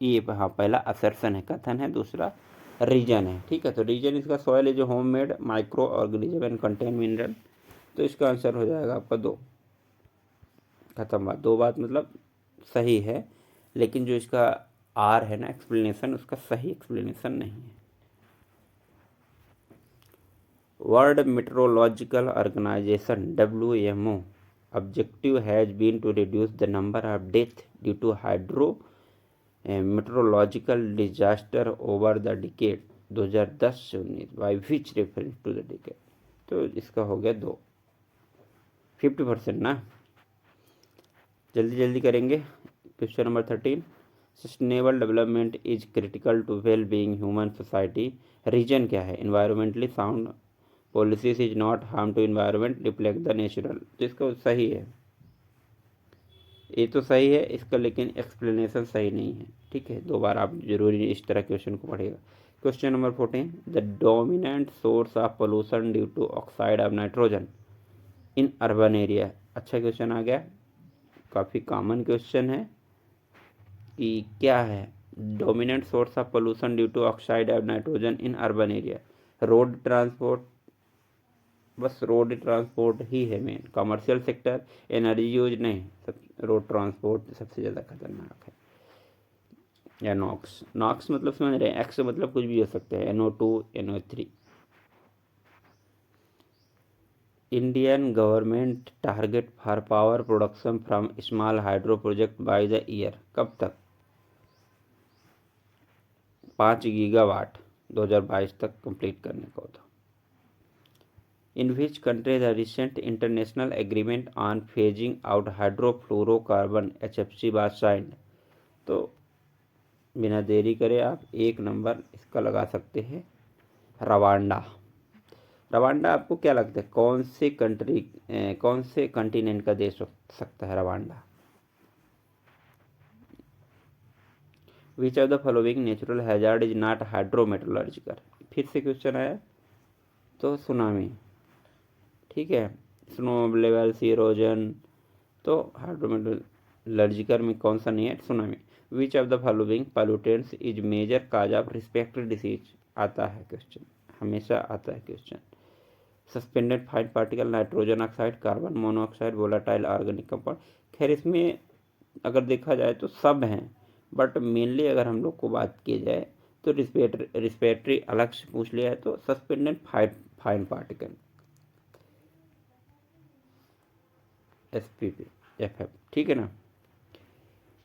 ये हाँ पहला असर्शन है, कथन है, दूसरा रीजन है। ठीक है, तो रीजन इसका soil is home made micro organism and contain mineral, तो इसका आंसर हो जाएगा आपका 2। खत्म बात, 2 बात मतलब सही है, लेकिन जो इसका आर है ना एक्सप्लेनेशन, उसका सही एक्सप्लेनेशन नहीं है। World meteorological organization WMO objective has been to reduce the number of deaths due to hydro meteorological disaster over the decade 2010 से 19 by which reference to the decade। तो इसका हो गया 2, 50% ना। जल्दी जल्दी करेंगे। Question number 13, sustainable development is critical to well being human society. Reason क्या है? Environmentally sound policies is not harm to environment, reflect the natural. तो इसका सही है, ये तो सही है इसका, लेकिन एक्सप्लेनेशन सही नहीं है। ठीक है, 2 बार आप जरूरी इस तरह क्वेश्चन को पढ़ेगा। Question number 14, the dominant source of pollution due to oxide of nitrogen in urban area. अच्छा क्वेश्चन आ गया, काफ़ी कॉमन क्वेश्चन है कि क्या है dominant source of pollution due to oxide of nitrogen in urban area. Road transport, बस रोड ट्रांसपोर्ट ही है main. Commercial sector, energy use नहीं, सब रोड ट्रांसपोर्ट सबसे ज़्यादा खतरनाक है। या नॉक्स, नॉक्स मतलब समझ रहे हैं, एक्स मतलब कुछ भी हो सकता है, NO2 NO3। Indian government target for power production from small hydro project by the year, कब तक? 5 गीगावाट 2022 तक कंप्लीट करने का होता। In which country the recent international agreement on phasing out hydrofluorocarbon HFC was signed. तो बिना देरी करे आप 1 नंबर इसका लगा सकते हैं, रवांडा। रवांडा आपको क्या लगता है कौन से कंट्री, कौन से कंटिनेंट का देश हो सकता है Rwanda? Which of the following natural hazard is not hydrometallurgical. फिर से क्वेश्चन आया, तो सुनामी, ठीक है, स्नो लेवल, सी इरोजन, तो हाइड्रोमेटलर्जिकल में कौन सा नहीं है? Tsunami. Which of the following pollutants is major cause of respected disease, आता है क्वेश्चन, हमेशा आता है question. Suspended fine particle, nitrogen oxide, carbon monoxide, volatile organic compound. खैर इसमें अगर देखा जाए तो सब हैं, बट मेनली अगर हम लोग को बात की जाए तो रिस्पेरेटरी अलग से पूछ लिया है, तो suspended fine particle SPP FF, ठीक है ना।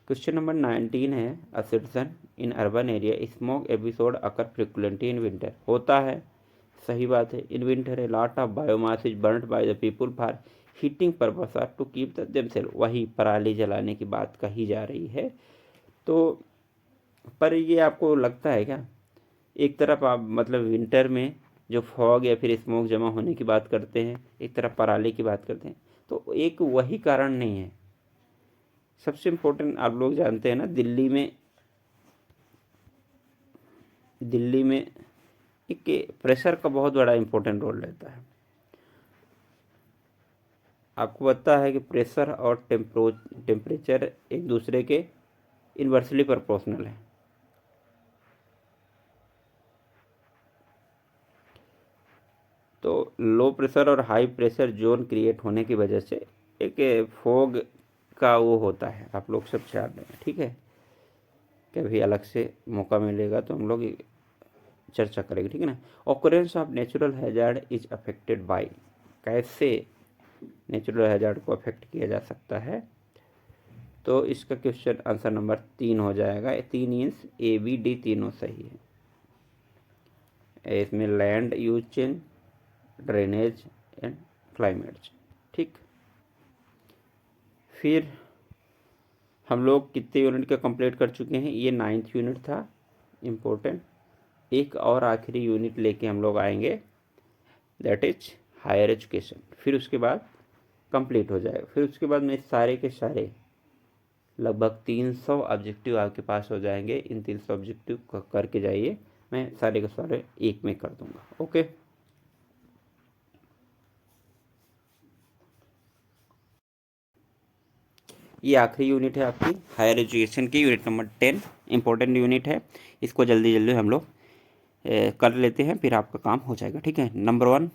क्वेश्चन नंबर 19 है, assertion in urban area smoke episode occur frequently in winter, होता है, सही बात है। In winter a lot of biomass is burned by the people for heating purpose to keep the themself, वही पराली जलाने की बात कही जा रही है। तो पर ये आपको लगता है क्या, एक तरफ आप मतलब विंटर में जो फॉग या फिर स्मोक जमा होने की बात करते हैं, एक तरफ पराली की बात करते हैं, तो एक वही कारण नहीं है। सबसे इम्पोर्टेंट आप लोग जानते हैं ना, दिल्ली में एक प्रेशर का बहुत बड़ा इम्पोर्टेंट रोल रहता है। आपको पता है कि प्रेशर और टेम्परेचर एक दूसरे के इन्वर्सली प्रोपोर्शनल है। तो लो प्रेशर और हाई प्रेशर जोन क्रिएट होने की वजह से एक फॉग का वो होता है, आप लोग सब जान रहे हैं, ठीक है। कभी अलग से मौका मिलेगा तो हम लोग चर्चा करेंगे, ठीक है ना। Occurrence of natural hazard is affected by, कैसे नेचुरल हैजार्ड को अफेक्ट किया जा सकता है? तो इसका क्वेश्चन आंसर नंबर 3 हो जाएगा। 3 इंच ABD तीनों सही है। इसमें land use change, drainage and climate, ठीक। फिर हम लोग कितने यूनिट का कंप्लीट कर चुके हैं? ये 9th यूनिट था, इम्पोर्टेंट। एक और आखिरी यूनिट लेके हम लोग आएंगे, दैट इज हायर एजुकेशन। फिर उसके बाद कंप्लीट हो जाएगा। फिर उसके बाद में सारे के सारे लगभग 300 ऑब्जेक्टिव आपके पास हो जाएंगे। इन 300 ऑब्जेक्टिव करके जाइए, मैं सारे के सारे एक में कर दूंगा। ओके, ये आखिरी यूनिट है आपकी हायर एजुकेशन की, यूनिट नंबर 10। इंपॉर्टेंट यूनिट है, इसको जल्दी जल्दी हम लोग कर लेते हैं, फिर आपका काम हो जाएगा। ठीक है, नंबर 1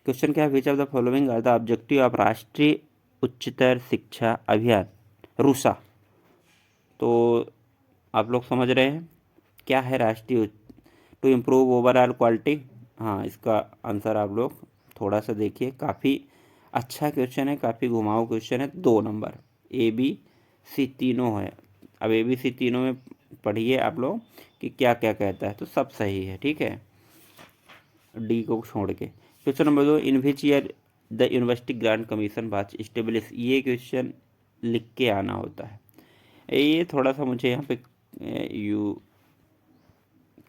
क्वेश्चन क्या है, which of the following are the objective of Rashtriya Uchchatar शिक्षा अभियान रूसा। तो आप लोग समझ रहे हैं क्या है राष्ट्रीय, टू इम्प्रूव ओवरऑल क्वालिटी। हाँ, इसका आंसर आप लोग थोड़ा सा देखिए, काफ़ी अच्छा क्वेश्चन है, काफ़ी घुमाऊ क्वेश्चन है। 2 नंबर ए बी सी तीनों है। अब ए बी सी तीनों में पढ़िए आप लोग कि क्या क्या कहता है, तो सब सही है। ठीक है, डी को छोड़ के। Question number 2, in which year the university grant commission was establish. ये क्वेश्चन लिख के आना होता है। ये थोड़ा सा मुझे यहाँ पे यू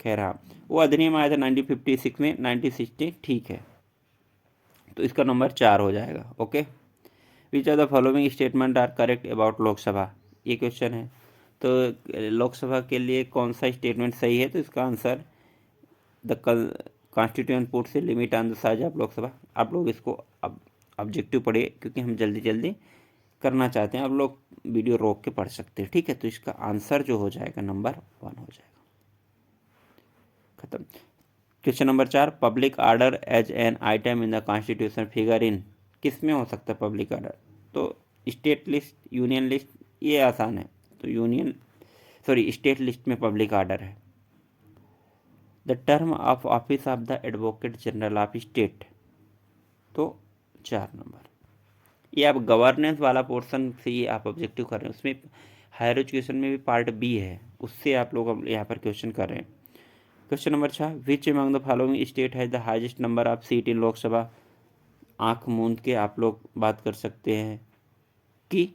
खैर, हाँ, वो अधिनियम आया था 1956 में, 1960। ठीक है, तो इसका नंबर 4 हो जाएगा। Okay, which are the following statement are correct about Lok Sabha. ये क्वेश्चन है, तो लोकसभा के लिए कौन सा स्टेटमेंट सही है, तो इसका आंसर द कॉन्स्टिट्यूएंट पुट से limit on the size of Lok Sabha. आप लोग इसको अब ऑब्जेक्टिव पढ़िए, क्योंकि हम जल्दी जल्दी करना चाहते हैं। आप लोग वीडियो रोक के पढ़ सकते हैं। ठीक है, तो इसका आंसर जो हो जाएगा नंबर 1 हो जाएगा। खत्म। Question number 4, public order as an item in the constitution figure in. किस में हो सकता है पब्लिक ऑर्डर, तो स्टेट लिस्ट, यूनियन लिस्ट, ये आसान है। तो यूनियन सॉरी स्टेट लिस्ट में पब्लिक ऑर्डर है। The term of office of the advocate general of state, तो 4 नंबर। ये आप गवर्नेंस वाला पोर्शन से ही आप ऑब्जेक्टिव कर रहे हैं, उसमें हायर एजुकेशन में भी पार्ट बी है, उससे आप लोग अब यहाँ पर क्वेश्चन कर रहे हैं। Question number 6, which among the following state है the highest number of seat in Lok Sabha. आंख मूंद के आप लोग बात कर सकते हैं कि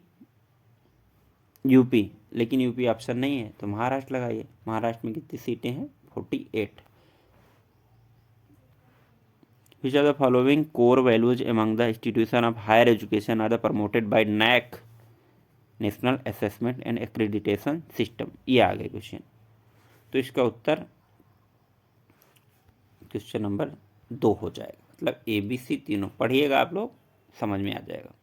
यूपी, लेकिन यूपी ऑप्शन नहीं है, तो महाराष्ट्र लगाइए। महाराष्ट्र में कितनी सीटें हैं, 48। Which are the following core values among the institution of higher education are the promoted by NAAC, national assessment and accreditation system. ये आ गए क्वेश्चन, तो इसका उत्तर क्वेश्चन नंबर 2 हो जाएगा। मतलब ए बी सी तीनों पढ़िएगा, आप लोग समझ में आ जाएगा।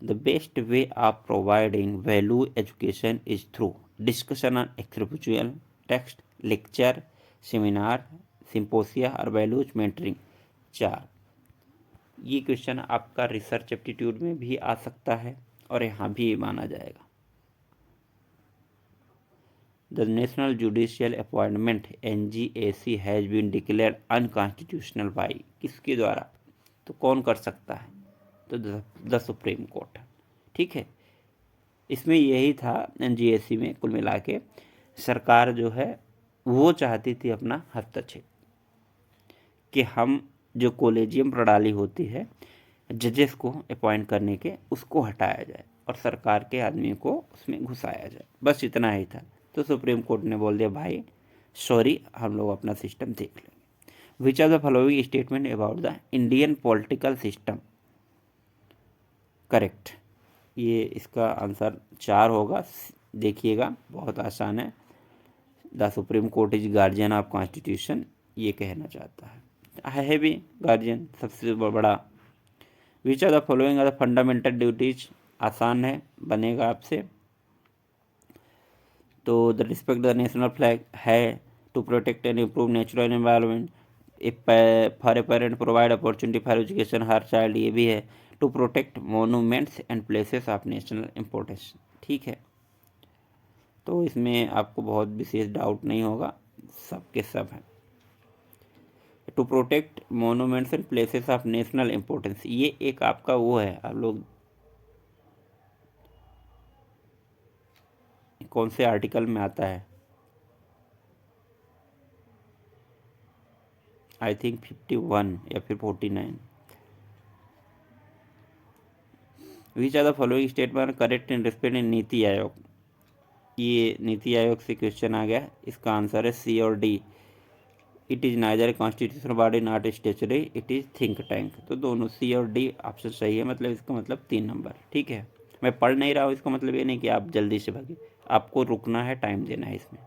The best way of providing value education is through discussion on expository text, lecture, seminar, symposia और वैल्यूज मेंटरिंग। 4, ये क्वेश्चन आपका रिसर्च एप्टीट्यूड में भी आ सकता है और यहाँ भी माना जाएगा। The national judicial appointment NGAC has been declared unconstitutional by, किसके द्वारा, तो कौन कर सकता है, तो द सुप्रीम कोर्ट। ठीक है, इसमें यही था NGAC में कुल मिला के सरकार जो है वो चाहती थी अपना हस्तक्षेप, कि हम जो कॉलेजियम प्रणाली होती है जजेस को अपॉइंट करने के, उसको हटाया जाए और सरकार के आदमी को उसमें घुसाया जाए, बस इतना ही था। तो सुप्रीम कोर्ट ने बोल दिया भाई सॉरी, हम लोग अपना सिस्टम देख लेंगे। Which are the following statement about the Indian political system correct. ये इसका आंसर 4 होगा। देखिएगा, बहुत आसान है। The Supreme Court is guardian of constitution, ये कहना चाहता है भी गार्जियन सबसे बड़ा। Which are the following are the fundamental duties, आसान है, बनेगा आपसे। तो the respect the national flag है, to protect and improve natural environment, for a parent provide opportunity for education हर चाइल्ड, ये भी है। To protect monuments and places of national importance. ठीक है, तो इसमें आपको बहुत विशेष डाउट नहीं होगा, सब के सब हैं। To protect monuments and places of national importance, ये एक आपका वो है, आप लोग कौन से आर्टिकल में आता है, आई थिंक 51 या फिर 49। Which are the following statement correct in respect in NITI Aayog. ये नीति आयोग से क्वेश्चन आ गया, इसका आंसर है सी और D. It is neither constitutional body not statutory it is think tank. तो दोनों सी और डी ऑप्शन सही है, मतलब इसका मतलब 3 नंबर। ठीक है, मैं पढ़ नहीं रहा हूँ, इसका मतलब ये नहीं कि आप जल्दी से भागे, आपको रुकना है, टाइम देना है इसमें।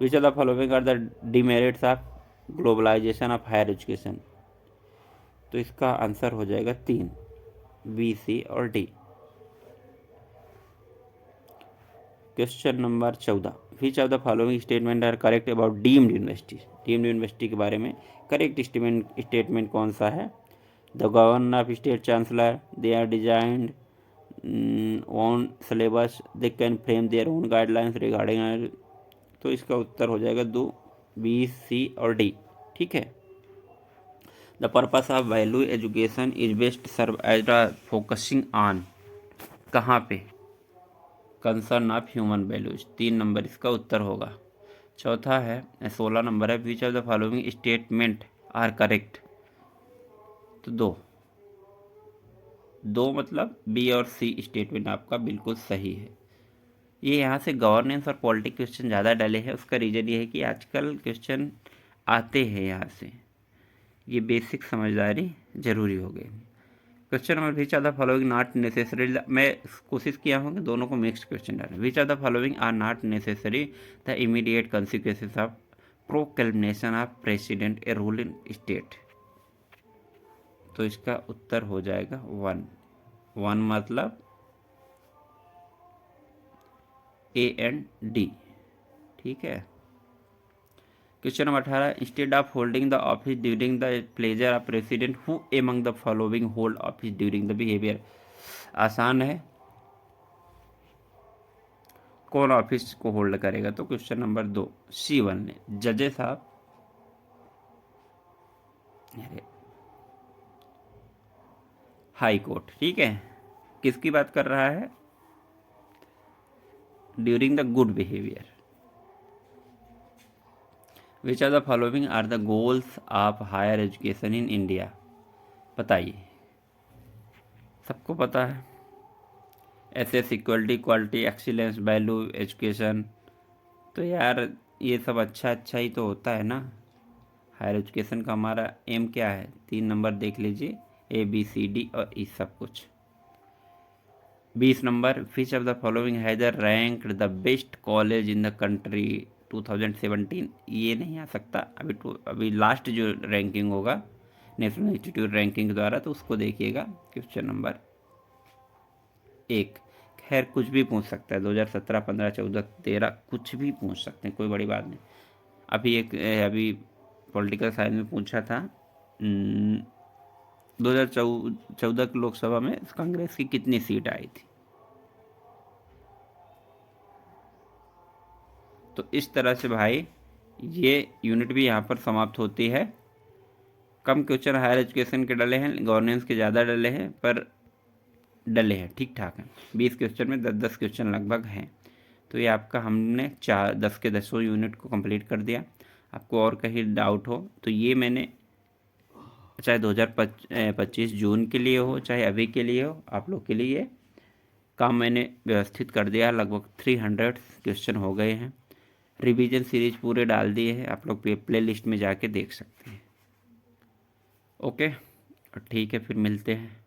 Which are the following are the demerits of globalisation of higher education. तो इसका आंसर हो जाएगा 3, बी, सी और D. Question number 14, which of the following statement are correct about deemed university. Deemed university के बारे में करेक्ट स्टेटमेंट कौन सा है। The governor of state chancellor, they are designed on syllabus, they can frame their own guidelines regarding. तो इसका उत्तर हो जाएगा 2, बी, सी और डी। ठीक है। The purpose of value education is best serve as a focusing on, कहाँ पे, concern of human values. 3 number इसका उत्तर होगा। चौथा है 16 नंबर है, which of the following statement are correct. तो दो मतलब बी और सी स्टेटमेंट आपका बिल्कुल सही है। ये यहाँ से गवर्नेंस और पॉलिटिक्स क्वेश्चन ज़्यादा डले हैं, उसका रीज़न ये है कि आजकल क्वेश्चन आते हैं यहाँ से, ये बेसिक समझदारी जरूरी हो गई। Question number which are the following not necessary, मैं कोशिश किया हूँ कि दोनों को मिक्स क्वेश्चन डालें। Which are the following are not necessary the immediate consequences of proclamation of president a rule in state. तो इसका उत्तर हो जाएगा 1 मतलब ए एंड डी। ठीक है। Question number 18, instead of holding the office during the pleasure of president who among the following hold office during the behaviour. आसान है, कौन ऑफिस को होल्ड करेगा। तो क्वेश्चन नंबर 2, C1 ने जजेस साहब, हाई कोर्ट। ठीक है, किसकी बात कर रहा है, during the good behaviour. Which are the following are the goals of higher education in India. बताइए, सबको पता है, access equality, quality, excellence, value, education. तो यार ये सब अच्छा ही तो होता है ना। हायर एजुकेशन का हमारा एम क्या है, 3 नंबर देख लीजिए, ABCD और ई सब कुछ। 20 number, which of the following has ranked the best college in the country 2017। ये नहीं आ सकता, अभी लास्ट जो रैंकिंग होगा नेशनल इंस्टीट्यूट रैंकिंग द्वारा, तो उसको देखिएगा। क्वेश्चन नंबर 1, खैर कुछ भी पूछ सकता है, 2017, 15, 14, 13 कुछ भी पूछ सकते हैं, कोई बड़ी बात नहीं। अभी पॉलिटिकल साइंस में पूछा था 2014 की लोकसभा में कांग्रेस की कितनी सीट आई थी। तो इस तरह से भाई ये यूनिट भी यहाँ पर समाप्त होती है। कम क्वेश्चन हायर एजुकेशन के डले हैं, गवर्नेंस के ज़्यादा डले हैं, पर डले हैं ठीक ठाक हैं। 20 क्वेश्चन में 10 क्वेश्चन लगभग हैं। तो ये आपका हमने 10 के 10 यूनिट को कंप्लीट कर दिया। आपको और कहीं डाउट हो तो ये मैंने, चाहे 2025 जून के लिए हो चाहे अभी के लिए हो, आप लोग के लिए काम मैंने व्यवस्थित कर दिया। लगभग 300 क्वेश्चन हो गए हैं। रिवीजन सीरीज पूरे डाल दिए हैं, आप लोग प्ले लिस्ट में जाके देख सकते हैं। ओके, ठीक है, फिर मिलते हैं।